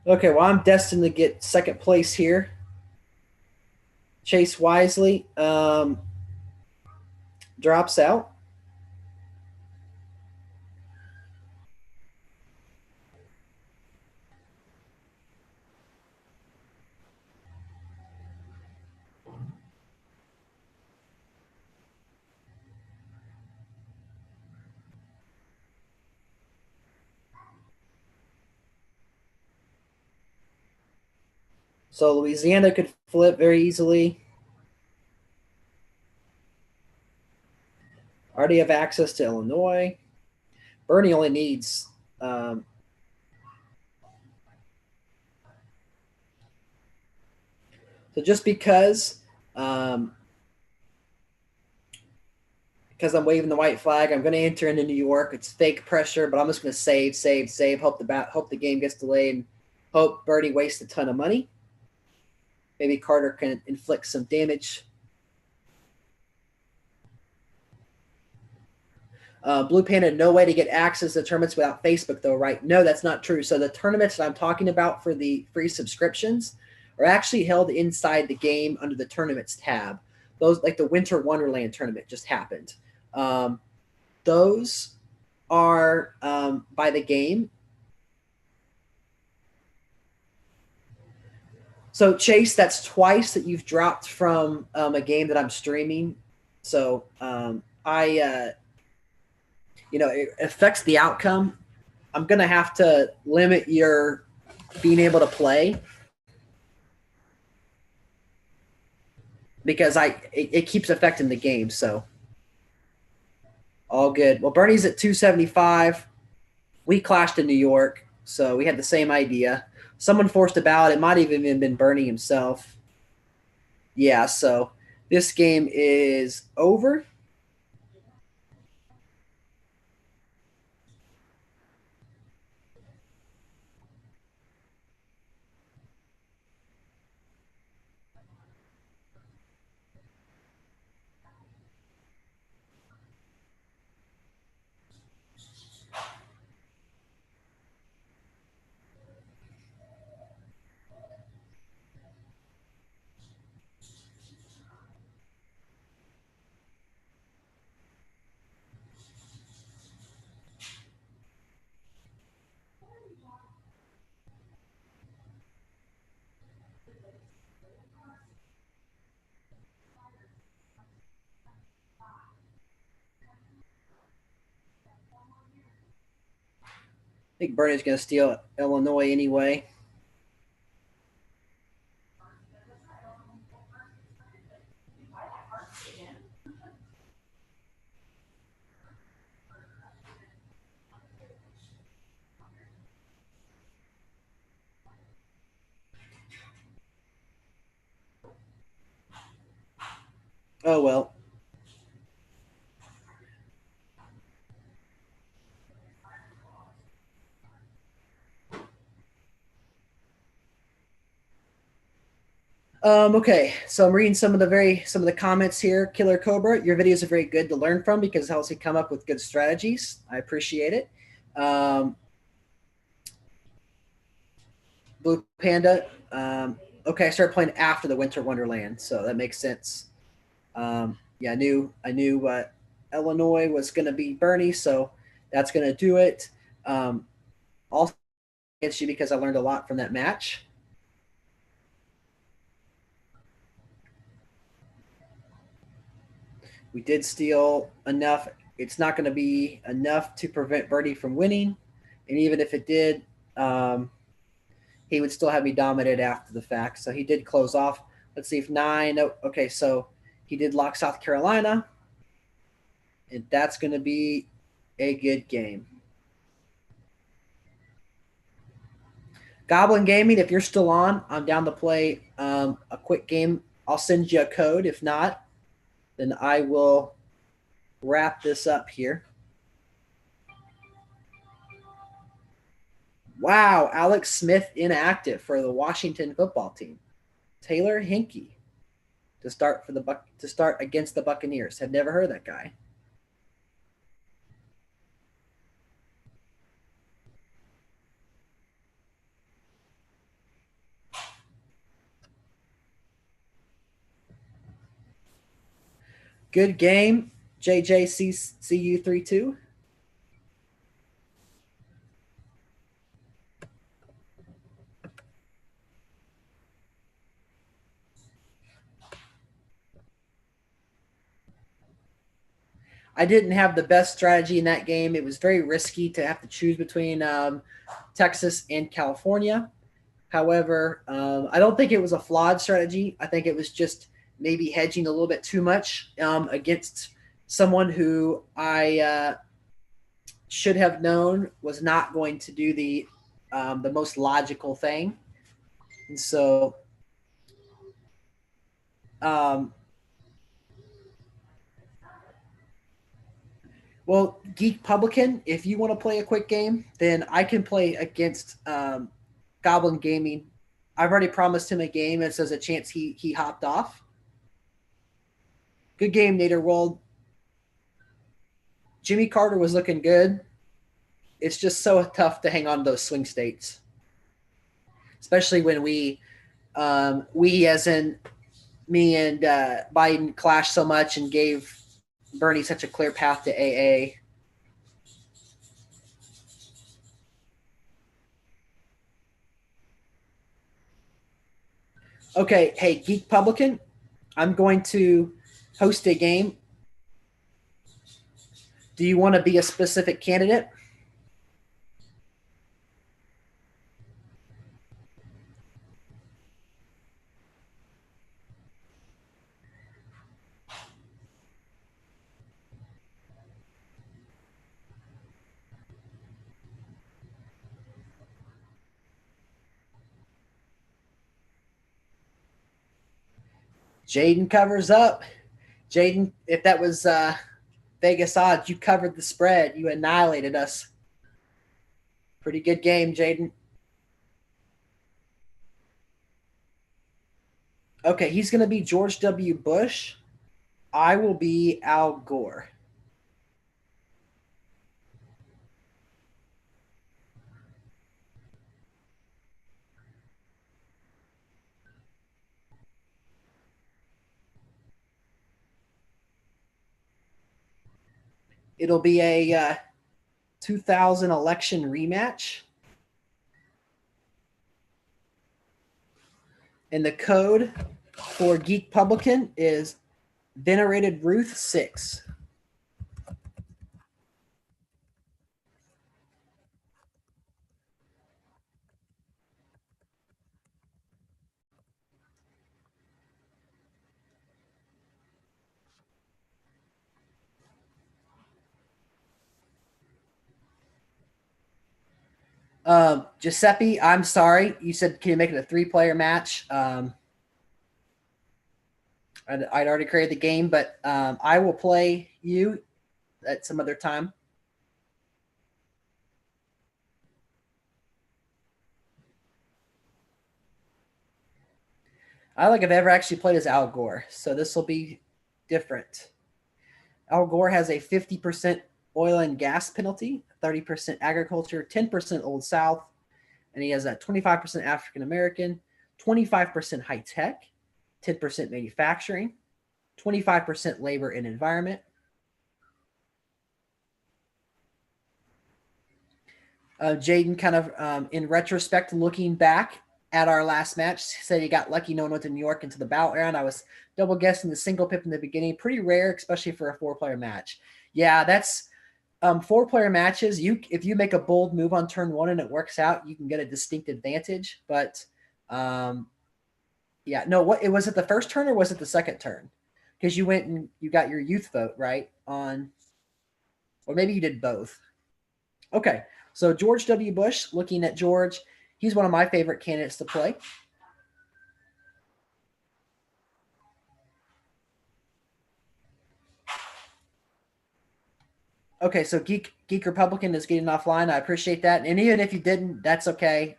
Okay, well, I'm destined to get second place here. Chase Wisely drops out. So Louisiana could flip very easily. Already have access to Illinois. Bernie only needs so just because I'm waving the white flag, I'm going to enter into New York. It's fake pressure, but I'm just going to save. Hope the game gets delayed, and hope Bernie wastes a ton of money. Maybe Carter can inflict some damage. Blue Panda, no way to get access to tournaments without Facebook, though, right? No, that's not true. So the tournaments that I'm talking about for the free subscriptions are actually held inside the game under the tournaments tab. Those, like the Winter Wonderland tournament, just happened. Those are by the game. So Chase, that's twice that you've dropped from a game that I'm streaming. So it affects the outcome. I'm going to have to limit your being able to play because it keeps affecting the game. So all good. Well, Bernie's at 275. We clashed in New York, so we had the same idea. Someone forced a ballot. It might even have been Bernie himself. Yeah, so this game is over. I think Bernie's going to steal Illinois anyway. Oh, well. Okay, so I'm reading some of the comments here. Killer Cobra, your videos are very good to learn from because it helps me come up with good strategies. I appreciate it. Blue Panda, okay, I started playing after the Winter Wonderland, so that makes sense. Yeah, I knew Illinois was going to be Bernie, so that's going to do it. Also against you because I learned a lot from that match. We did steal enough. It's not going to be enough to prevent Bernie from winning, and even if it did, he would still have me dominated after the fact. So he did close off. Let's see if nine. Oh, okay, so he did lock South Carolina, and that's going to be a good game. Goblin Gaming, if you're still on, I'm down to play a quick game. I'll send you a code. If not, then I will wrap this up here. Wow, Alex Smith inactive for the Washington football team. Taylor Hinkie to start against the Buccaneers. Have never heard of that guy. Good game, JJCCU32. I didn't have the best strategy in that game. It was very risky to have to choose between Texas and California. However, I don't think it was a flawed strategy. I think it was just maybe hedging a little bit too much against someone who I should have known was not going to do the most logical thing. And so, um, well, Geek Publican, if you want to play a quick game, then I can play against Goblin Gaming. I've already promised him a game, and so there's a chance he hopped off. Good game, Nader World. Jimmy Carter was looking good. It's just so tough to hang on to those swing states, especially when we as in me and Biden clashed so much and gave Bernie such a clear path to AA. Okay, hey, Geek Publican, I'm going to host a game. Do you want to be a specific candidate? Jaden covers up. Jaden, if that was Vegas odds, you covered the spread. You annihilated us. Pretty good game, Jaden. Okay, he's going to be George W. Bush. I will be Al Gore. It'll be a 2000 election rematch. And the code for Geek Publican is Venerated Ruth 6. Giuseppe, I'm sorry. You said, can you make it a 3-player match? I'd already created the game, but I will play you at some other time. I don't think I've ever actually played as Al Gore, so this will be different. Al Gore has a 50% oil and gas penalty, 30% agriculture, 10% Old South, and he has a 25% African American, 25% high tech, 10% manufacturing, 25% labor and environment. Jaden kind of, in retrospect, looking back at our last match, said he got lucky no one went to New York into the ballot round. I was double guessing the single pip in the beginning. Pretty rare, especially for a 4-player match. Yeah, that's 4-player matches. If you make a bold move on turn 1 and it works out, you can get a distinct advantage. But yeah, no, what it was it the first turn or was it the second turn? Because you went and you got your youth vote, right? Or maybe you did both. Okay. So George W. Bush, looking at George, he's one of my favorite candidates to play. Okay, so Geek Republican is getting offline. I appreciate that, and even if you didn't, that's okay.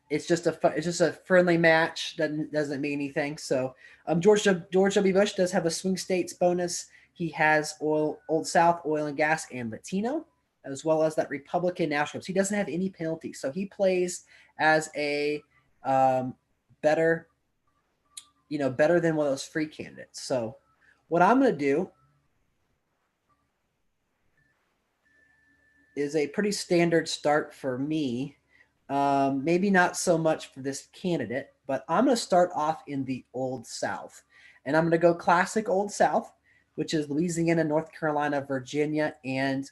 It's just a friendly match. Doesn't mean anything. So George W. Bush does have a swing states bonus. He has Old South, oil and gas, and Latino, as well as that Republican nationals. He doesn't have any penalties, so he plays as a better than one of those free candidates. So what I'm going to do is a pretty standard start for me. Maybe not so much for this candidate, but I'm going to start off in the Old South. And I'm going to go classic Old South, which is Louisiana, North Carolina, Virginia, and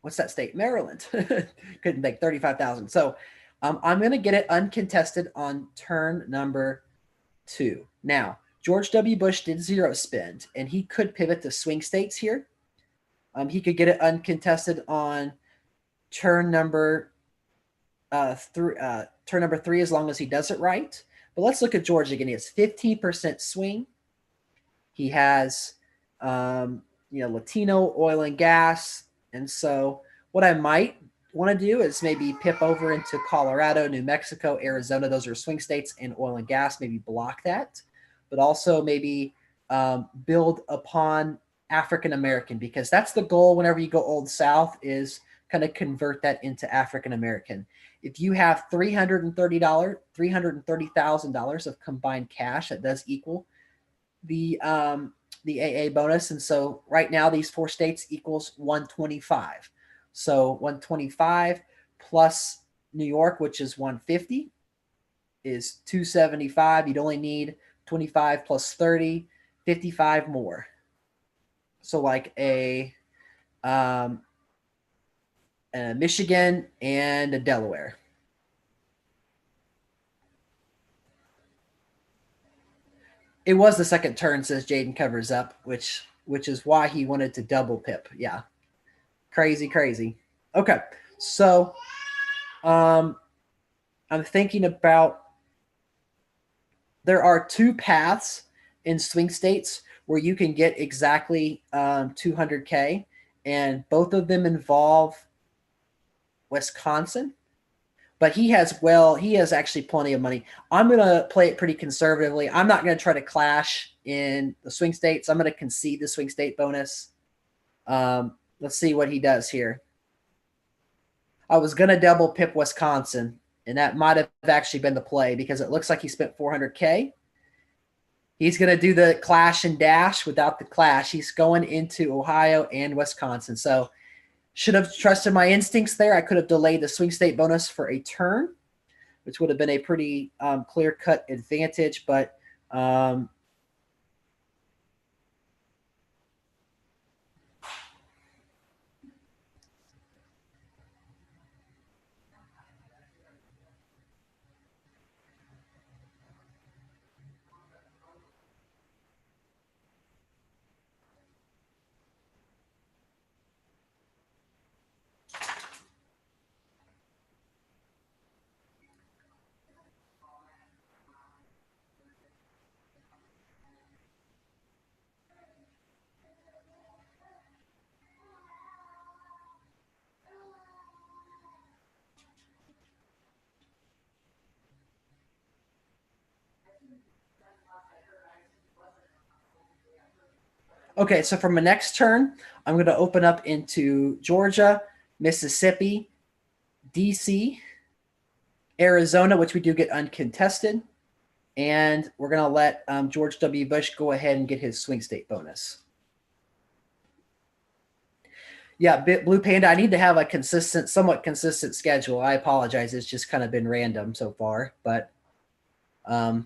what's that state? Maryland. Couldn't think 35,000. So I'm going to get it uncontested on turn number 2. Now, George W. Bush did 0 spend, and he could pivot to swing states here. He could get it uncontested on turn number 3 as long as he does it right. But let's look at George again. He has 15% swing. He has Latino, oil and gas. And so what I might want to do is maybe pip over into Colorado, New Mexico, Arizona. Those are swing states, and oil and gas, maybe block that. But also maybe build upon African American, because that's the goal whenever you go Old South, is kind of convert that into African American. If you have $330,000 of combined cash, that does equal the AA bonus. And so right now these 4 states equals 125. So 125 plus New York, which is 150, is 275. You'd only need 25 plus 30, 55 more. So like a Michigan and a Delaware. It was the second turn, says Jaden covers up, which is why he wanted to double pip. Yeah. Crazy. Okay. So Um, I'm thinking about there are two paths in swing states where you can get exactly 200K, and both of them involve Wisconsin. But he has actually plenty of money. I'm going to play it pretty conservatively. I'm not going to try to clash in the swing states. I'm going to concede the swing state bonus. Let's see what he does here. I was going to double pip Wisconsin, and that might have actually been the play because it looks like he spent 400K. He's going to do the clash and dash without the clash. He's going into Ohio and Wisconsin. So should have trusted my instincts there. I could have delayed the swing state bonus for a turn, which would have been a pretty clear-cut advantage. But okay, so for my next turn, I'm going to open up into Georgia, Mississippi, DC, Arizona, which we do get uncontested. And we're going to let George W. Bush go ahead and get his swing state bonus. Yeah, Blue Panda, I need to have a consistent, somewhat consistent schedule. I apologize. It's just kind of been random so far. But I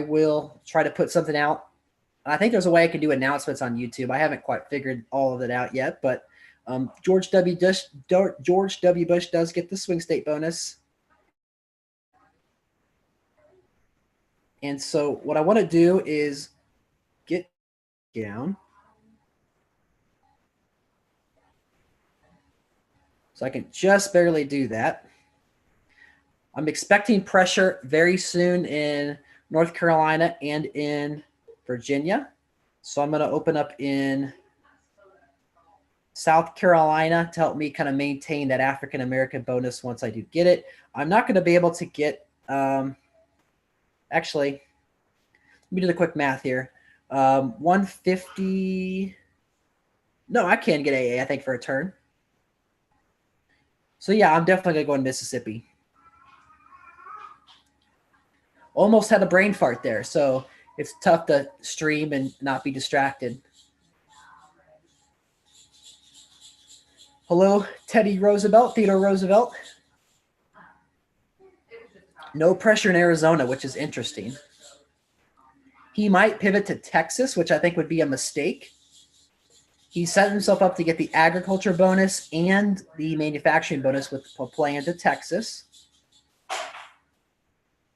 will try to put something out. I think there's a way I can do announcements on YouTube. I haven't quite figured all of it out yet. But George W. Bush does get the swing state bonus. And so what I want to do is get down. So I can just barely do that. I'm expecting pressure very soon in North Carolina and in Virginia. So I'm going to open up in South Carolina to help me kind of maintain that African-American bonus once I do get it. I'm not going to be able to get actually, let me do the quick math here. 150. No, I can get AA, I think, for a turn. So yeah, I'm definitely going to go in Mississippi. Almost had a brain fart there, so it's tough to stream and not be distracted. Hello, Teddy Roosevelt, Theodore Roosevelt. No pressure in Arizona, which is interesting. He might pivot to Texas, which I think would be a mistake. He set himself up to get the agriculture bonus and the manufacturing bonus with playing to Texas.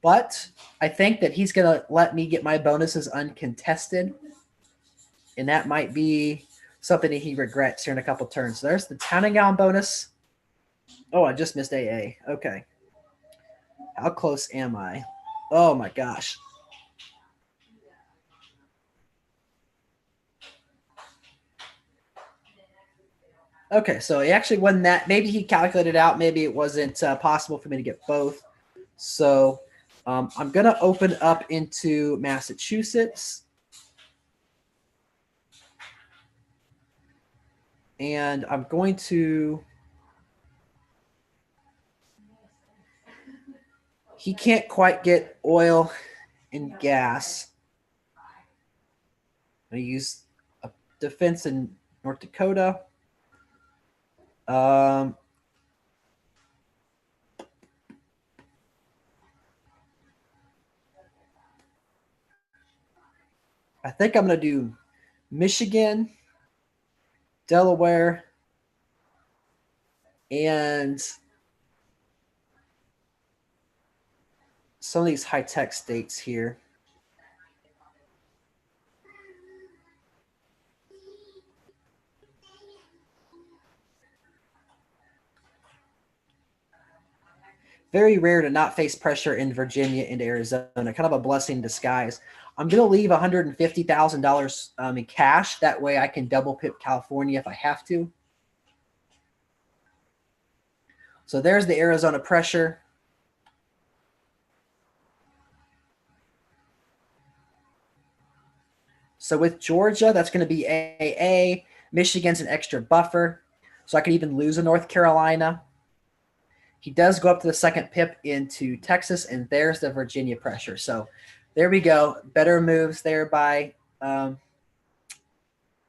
But I think that he's going to let me get my bonuses uncontested. And that might be something that he regrets here in a couple turns. So there's the town and gown bonus. Oh, I just missed AA. Okay. How close am I? Oh, my gosh. Okay, so he actually won that. Maybe he calculated out. Maybe it wasn't possible for me to get both. So I'm going to open up into Massachusetts. And I'm going to – he can't quite get oil and gas. I'm going to use a defense in North Dakota. I think I'm going to do Michigan, Delaware, and some of these high-tech states here. very rare to not face pressure in Virginia and Arizona, kind of a blessing in disguise. I'm going to leave $150,000 in cash. That way I can double pip California if I have to. So there's the Arizona pressure. So with Georgia, that's going to be AA. Michigan's an extra buffer. So I could even lose a North Carolina. He does go up to the second pip into Texas, and there's the Virginia pressure. So there we go. Better moves there by the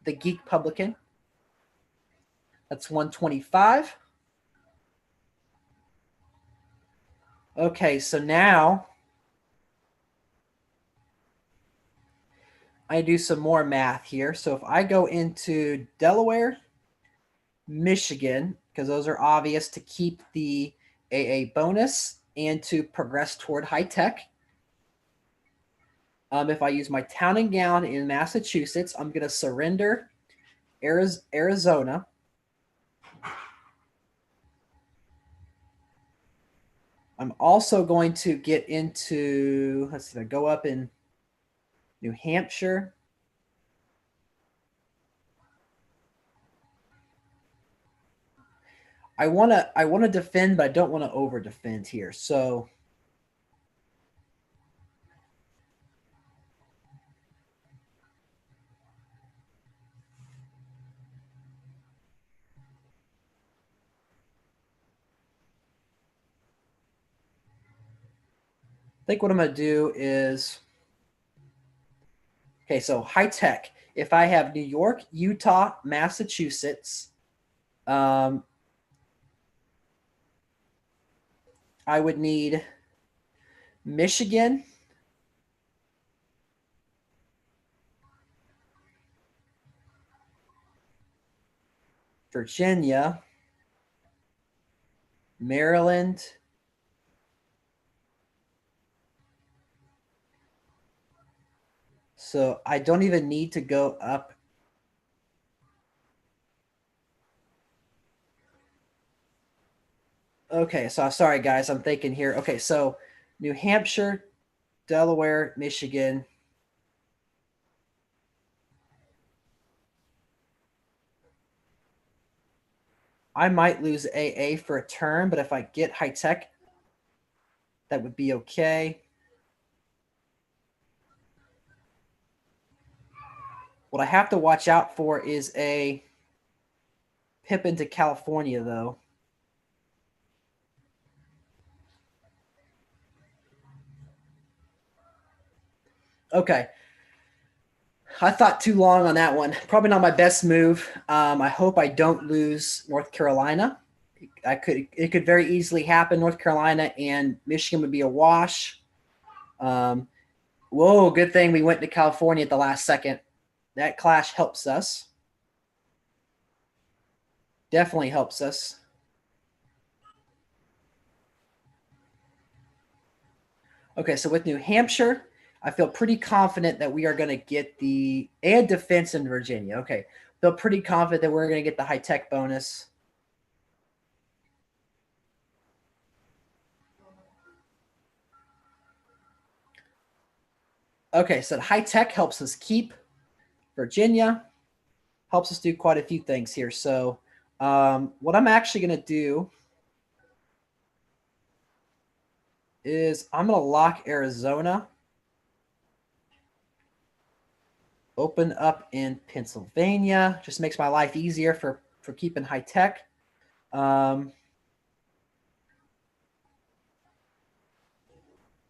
Geek Publican. That's 125. Okay, so now I do some more math here. So if I go into Delaware, Michigan, because those are obvious to keep the AA bonus and to progress toward high tech. If I use my town and gown in Massachusetts, I'm going to surrender Arizona. I'm also going to get into, let's see, go up in New Hampshire. I want to defend, but I don't want to over defend here. So I think what I'm going to do is, okay, so high tech. If I have New York, Utah, Massachusetts, I would need Michigan, Virginia, Maryland, so I don't even need to go up. Okay, so sorry guys, I'm thinking here. Okay, so New Hampshire, Delaware, Michigan. I might lose AA for a turn, but if I get high tech, that would be okay. What I have to watch out for is a pip into California, though. Okay. I thought too long on that one. Probably not my best move. I hope I don't lose North Carolina. It could very easily happen. North Carolina and Michigan would be a wash. Whoa, good thing we went to California at the last second. That clash helps us. Definitely helps us. Okay, so with New Hampshire, I feel pretty confident that we are going to get the and defense in Virginia. Okay, feel pretty confident that we're going to get the high tech bonus. Okay, so high tech helps us keep Virginia, helps us do quite a few things here. So what I'm actually going to do is I'm going to lock Arizona, open up in Pennsylvania. Just makes my life easier for keeping high tech. And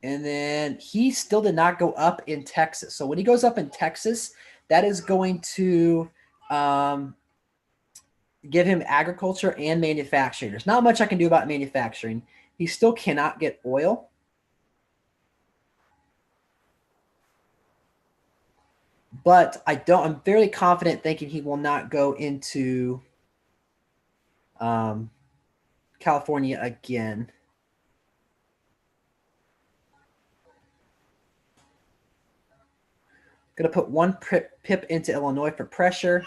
then he still did not go up in Texas. So when he goes up in Texas, that is going to give him agriculture and manufacturing. There's not much I can do about manufacturing. He still cannot get oil. But I'm fairly confident thinking he will not go into California again. Going to put one pip into Illinois for pressure.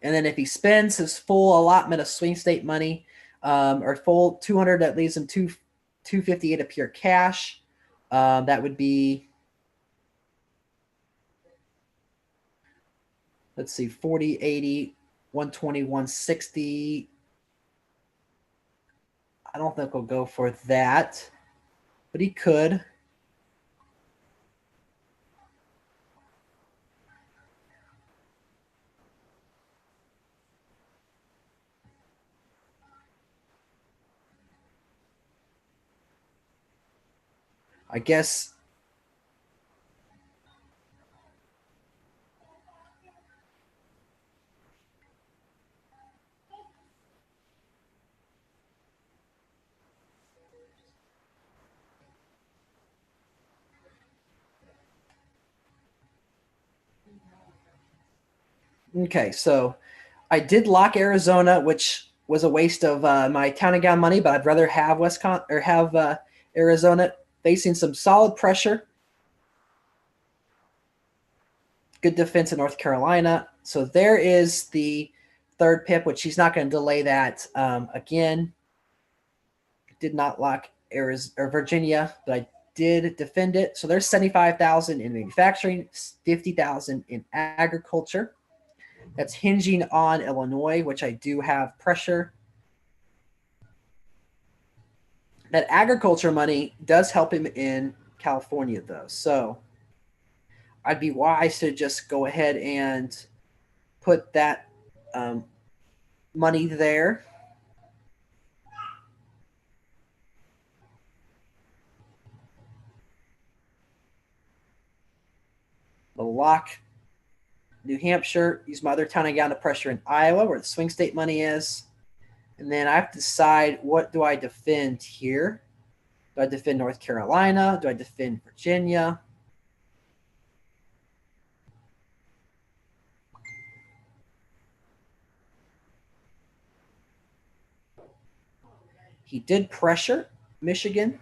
And then if he spends his full allotment of swing state money, or full 200, that leaves him 258 of pure cash. That would be, let's see, 40, 80, 120, 160. I don't think he'll go for that, but he could. I guess. Okay, so I did lock Arizona, which was a waste of my town and gown money, but I'd rather have Wisconsin or have Arizona facing some solid pressure. Good defense in North Carolina. So there is the third pip, which he's not going to delay that again. Did not lock Arizona or Virginia, but I did defend it. So there's 75,000 in manufacturing, 50,000 in agriculture. That's hinging on Illinois, which I do have pressure. That agriculture money does help him in California, though. So I'd be wise to just go ahead and put that money there. The lock New Hampshire, use my other town and gown to pressure in Iowa, where the swing state money is. And then I have to decide, what do I defend here? Do I defend North Carolina? Do I defend Virginia? He did pressure Michigan.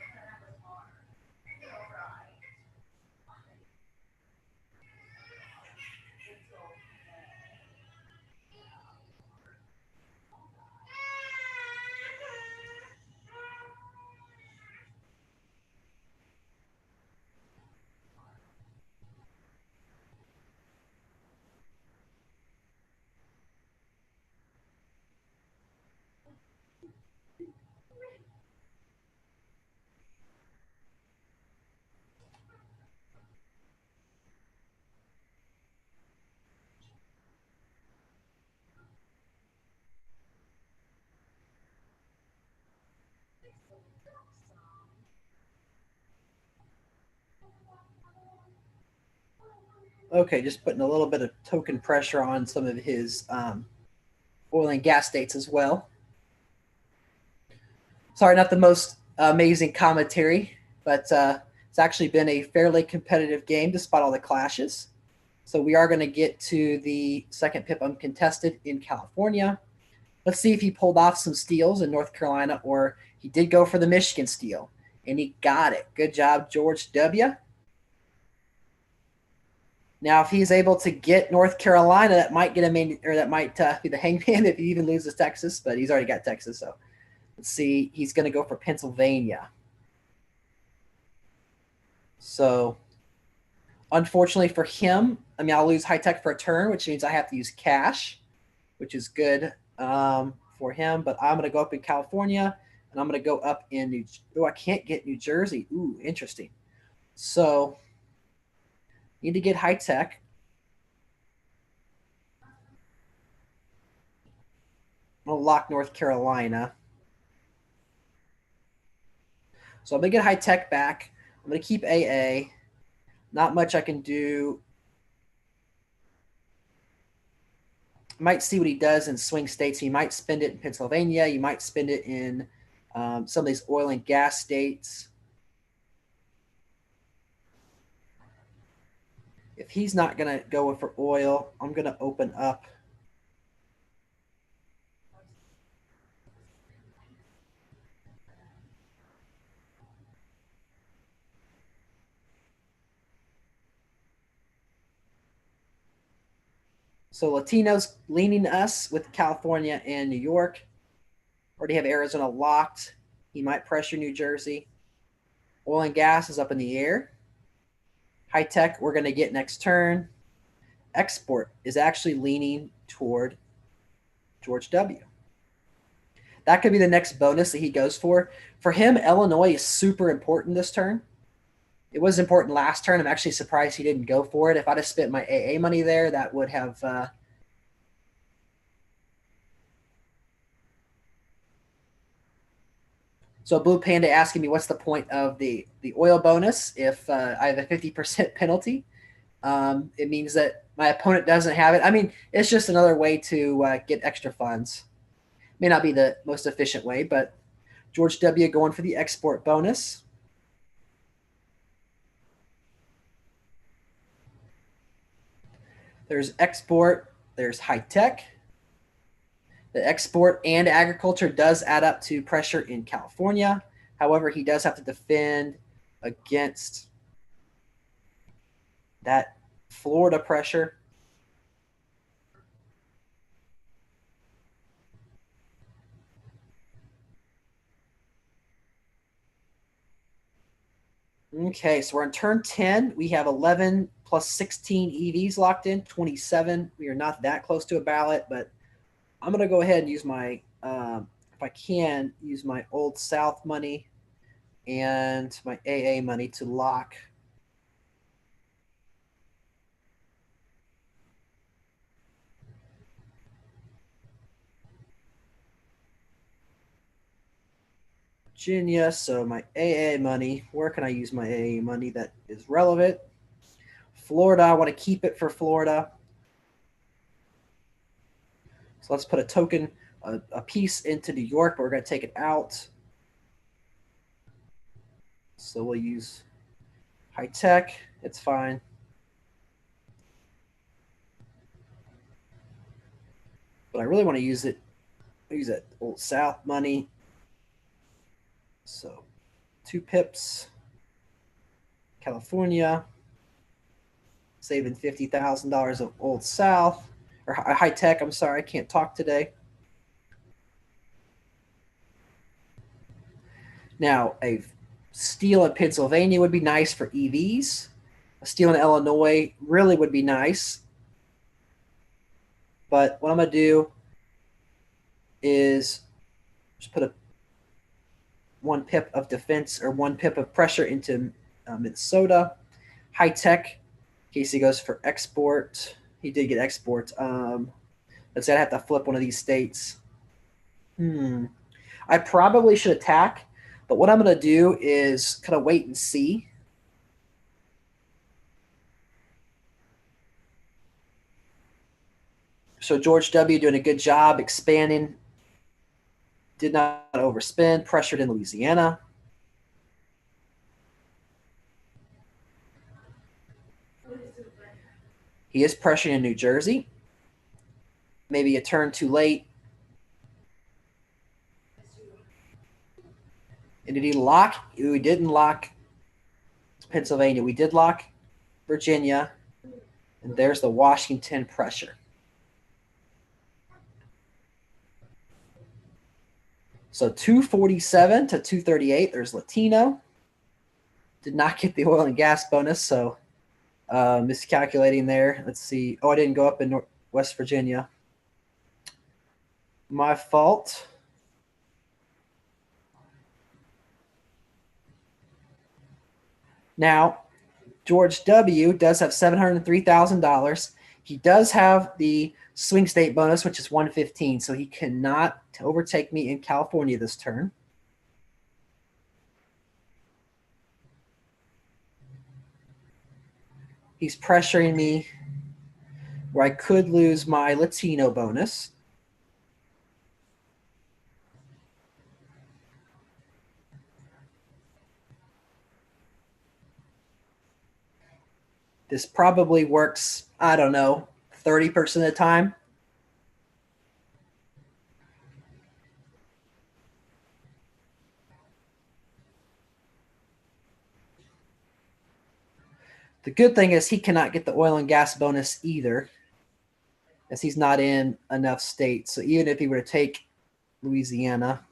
Okay, just putting a little bit of token pressure on some of his oil and gas states as well. Sorry, not the most amazing commentary, but it's actually been a fairly competitive game despite all the clashes. So we are going to get to the second pip uncontested in California. Let's see if he pulled off some steals in North Carolina, or he did go for the Michigan steal, and he got it. Good job, George W. Now, if he's able to get North Carolina, that might get him, or that might be the hangman if he even loses Texas, but he's already got Texas. So let's see. He's going to go for Pennsylvania. So unfortunately for him, I mean, I'll lose high tech for a turn, which means I have to use cash, which is good for him. But I'm going to go up in California, and I'm going to go up in New. Oh, I can't get New Jersey. Ooh, interesting. So need to get high tech. I'm going to lock North Carolina. So I'm going to get high tech back. I'm going to keep AA. Not much I can do. Might see what he does in swing states. He might spend it in Pennsylvania. You might spend it in some of these oil and gas states. If he's not going to go for oil, I'm going to open up. So Latinos leaning us with California and New York. Already have Arizona locked. He might pressure New Jersey. Oil and gas is up in the air. High tech, we're going to get next turn. Export is actually leaning toward George W. That could be the next bonus that he goes for. For him, Illinois is super important this turn. It was important last turn. I'm actually surprised he didn't go for it. If I'd have spent my AA money there, that would have So Blue Panda asking me what's the point of the oil bonus if I have a 50% penalty. It means that my opponent doesn't have it. I mean, it's just another way to get extra funds. May not be the most efficient way, but George W. going for the export bonus. There's export. There's high tech. The export and agriculture does add up to pressure in California. However, he does have to defend against that Florida pressure. Okay, so we're on turn 10. We have 11 plus 16 EVs locked in, 27. We are not that close to a ballot, but I'm going to go ahead and use my, if I can, use my Old South money and my AA money to lock. Virginia, so my AA money, where can I use my AA money that is relevant? Florida, I want to keep it for Florida. So let's put a token, a piece into New York, but we're going to take it out. So we'll use high tech. It's fine. But I really want to use it. I'll use that Old South money. So 2 pips. California. Saving $50,000 of Old South. Or high tech, I'm sorry, I can't talk today. Now, a steel in Pennsylvania would be nice for EVs. A steel in Illinois really would be nice. But what I'm going to do is just put a 1 pip of defense or 1 pip of pressure into Minnesota. High tech, in case he goes for export. He did get export. Let's say I have to flip one of these states. I probably should attack, but what I'm going to do is kind of wait and see. So George W. doing a good job expanding. Did not overspend. Pressured in Louisiana. He is pressuring in New Jersey. Maybe a turn too late. And did he lock? We didn't lock Pennsylvania. We did lock Virginia. And there's the Washington pressure. So 247 to 238. There's Latino. Did not get the oil and gas bonus, so miscalculating there. Let's see. Oh, I didn't go up in West Virginia. My fault. Now, George W. does have $703,000. He does have the swing state bonus, which is 115, so he cannot overtake me in California this turn. He's pressuring me where I could lose my Latino bonus. This probably works, I don't know, 30% of the time. The good thing is he cannot get the oil and gas bonus either. as he's not in enough states. So even if he were to take Louisiana,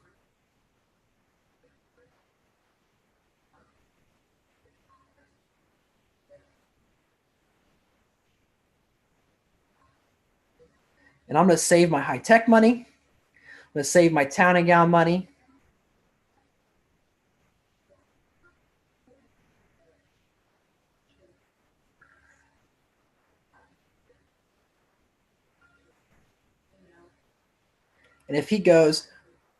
and I'm going to save my high-tech money. I'm going to save my town and gown money. And if he goes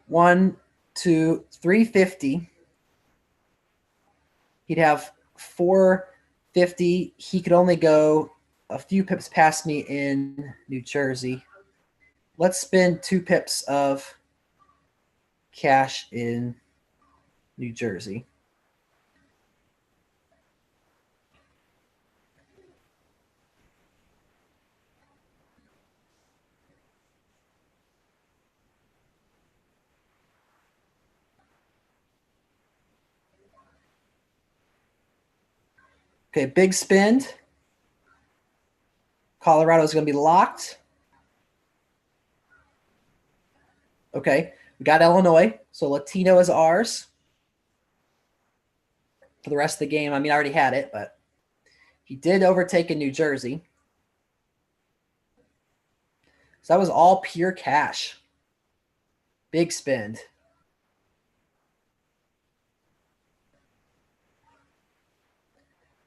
1, 2, 350, he'd have 450. He could only go a few pips past me in New Jersey. Let's spend 2 pips of cash in New Jersey. Okay, big spend. Colorado is going to be locked. Okay, we got Illinois, so Latino is ours for the rest of the game. I mean, I already had it, but he did overtake in New Jersey. So that was all pure cash. Big spend.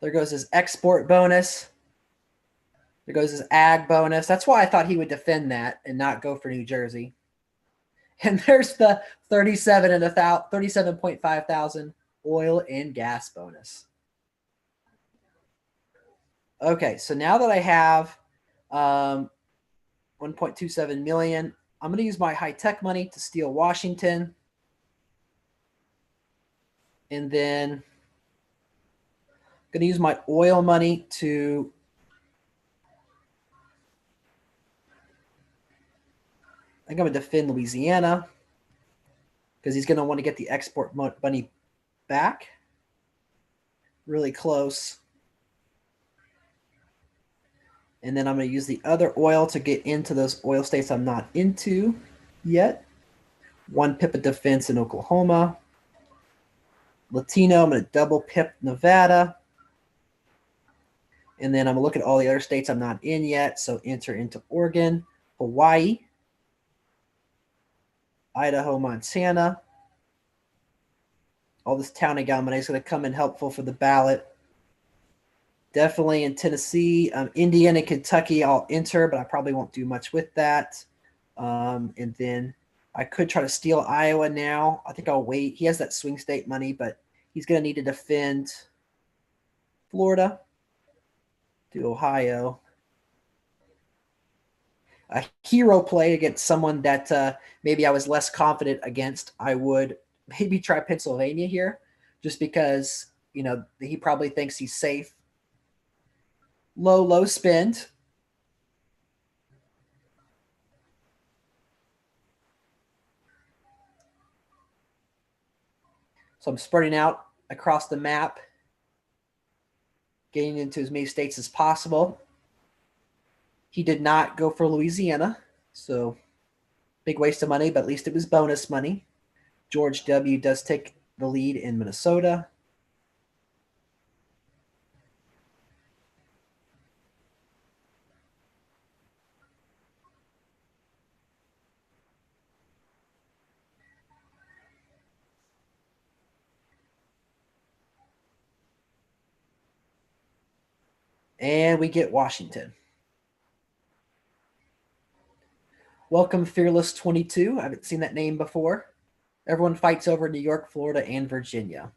There goes his export bonus. There goes his ag bonus. That's why I thought he would defend that and not go for New Jersey. And there's the 37.5 thousand oil and gas bonus. Okay, so now that I have 1.27 million, I'm going to use my high-tech money to steal Washington. And then I'm going to use my oil money to I think I'm going to defend Louisiana because he's going to want to get the export money back. Really close. And then I'm going to use the other oil to get into those oil states I'm not into yet. 1 pip of defense in Oklahoma. Latino, I'm going to double pip Nevada. And then I'm going to look at all the other states I'm not in yet. So enter into Oregon, Hawaii, Idaho, Montana. All this town and gown money is going to come in helpful for the ballot. Definitely in Tennessee. Indiana, Kentucky, I'll enter, but I probably won't do much with that. And then I could try to steal Iowa now. I think I'll wait. He has that swing state money, but he's going to need to defend Florida, to Ohio. A hero play against someone that maybe I was less confident against. I would maybe try Pennsylvania here just because, you know, he probably thinks he's safe. Low spend. So I'm spreading out across the map, getting into as many states as possible. He did not go for Louisiana, so big waste of money, but at least it was bonus money. George W. does take the lead in Minnesota. And we get Washington. Welcome, Fearless 22. I haven't seen that name before. Everyone fights over New York, Florida, and Virginia.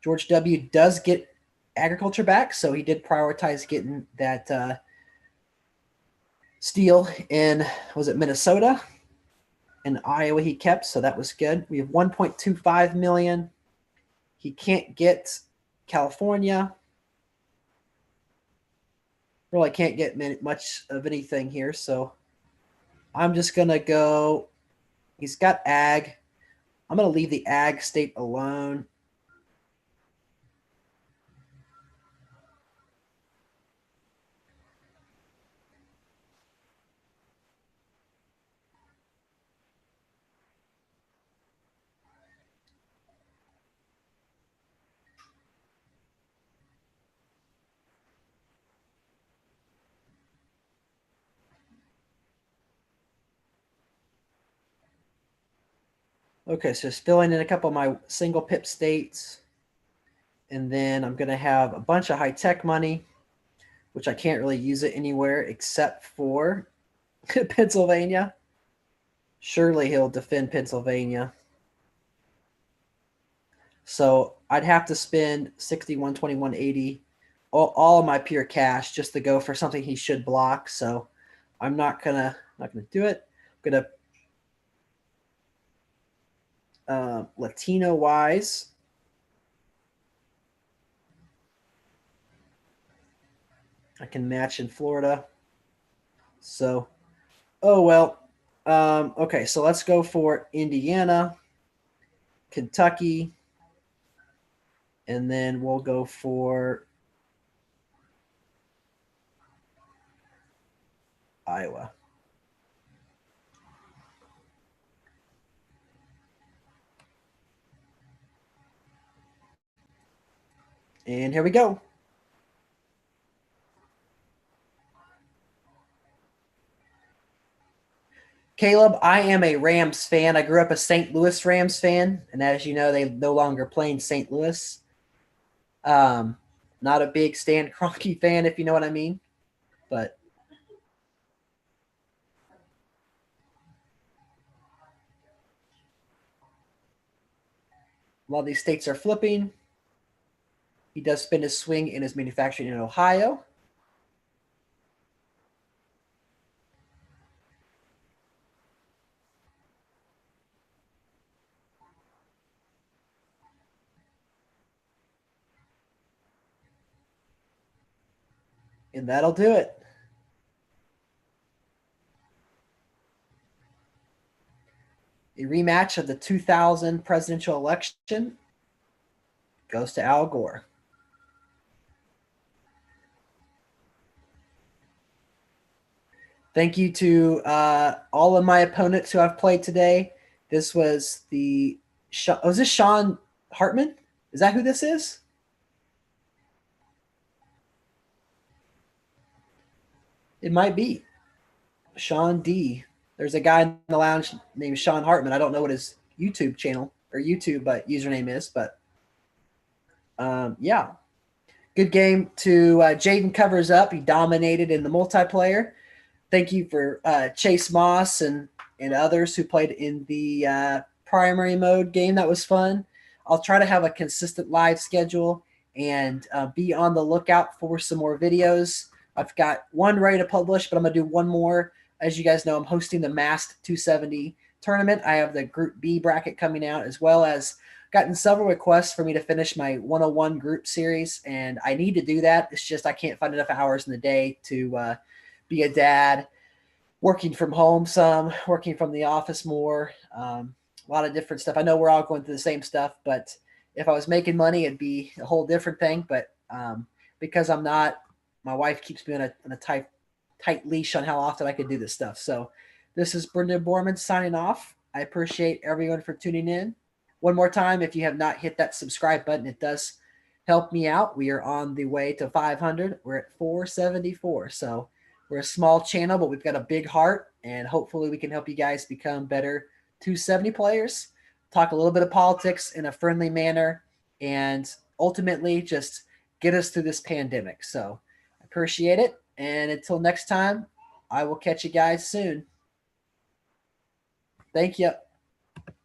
George W. does get agriculture back, so he did prioritize getting that steel in, was it Minnesota? In Iowa he kept, so that was good. We have 1.25 million. He can't get California. Really can't get much of anything here, so I'm just going to go. He's got ag. I'm going to leave the ag state alone. Okay, so just filling in a couple of my single pip states. And then I'm going to have a bunch of high-tech money, which I can't really use it anywhere except for Pennsylvania. Surely he'll defend Pennsylvania. So I'd have to spend 61, 21, 80, all of my pure cash just to go for something he should block. So I'm not gonna do it. I'm gonna Latino wise. I can match in Florida. So, oh well. Okay, so let's go for Indiana, Kentucky, and then we'll go for Iowa. And here we go. Caleb, I am a Rams fan. I grew up a St. Louis Rams fan, and as you know, they no longer play in St. Louis. Um, Not a big Stan Kroenke fan, if you know what I mean. But while these states are flipping, he does spin his swing in his manufacturing in Ohio. And that'll do it. A rematch of the 2000 presidential election goes to Al Gore. Thank you to all of my opponents who I've played today. This was was this Sean Hartman? Is that who this is? It might be Sean D. There's a guy in the lounge named Sean Hartman. I don't know what his YouTube channel or YouTube username is, but yeah, good game to Jaden covers up. He dominated in the multiplayer. Thank you for Chase Moss and others who played in the primary mode game. That was fun. I'll try to have a consistent live schedule and be on the lookout for some more videos. I've got one ready to publish, but I'm going to do one more. As you guys know, I'm hosting the Masked 270 tournament. I have the Group B bracket coming out, as well as gotten several requests for me to finish my 101 group series, and I need to do that. It's just I can't find enough hours in the day to be a dad, working from home some, working from the office more, a lot of different stuff. I know we're all going through the same stuff, but if I was making money, it'd be a whole different thing. But because I'm not, my wife keeps me on a tight leash on how often I could do this stuff. So this is Brendan Borman signing off. I appreciate everyone for tuning in. One more time, if you have not hit that subscribe button, it does help me out. We are on the way to 500. We're at 474. So we're a small channel, but we've got a big heart, and hopefully we can help you guys become better 270 players, talk a little bit of politics in a friendly manner, and ultimately just get us through this pandemic. So I appreciate it. And until next time, I will catch you guys soon. Thank you.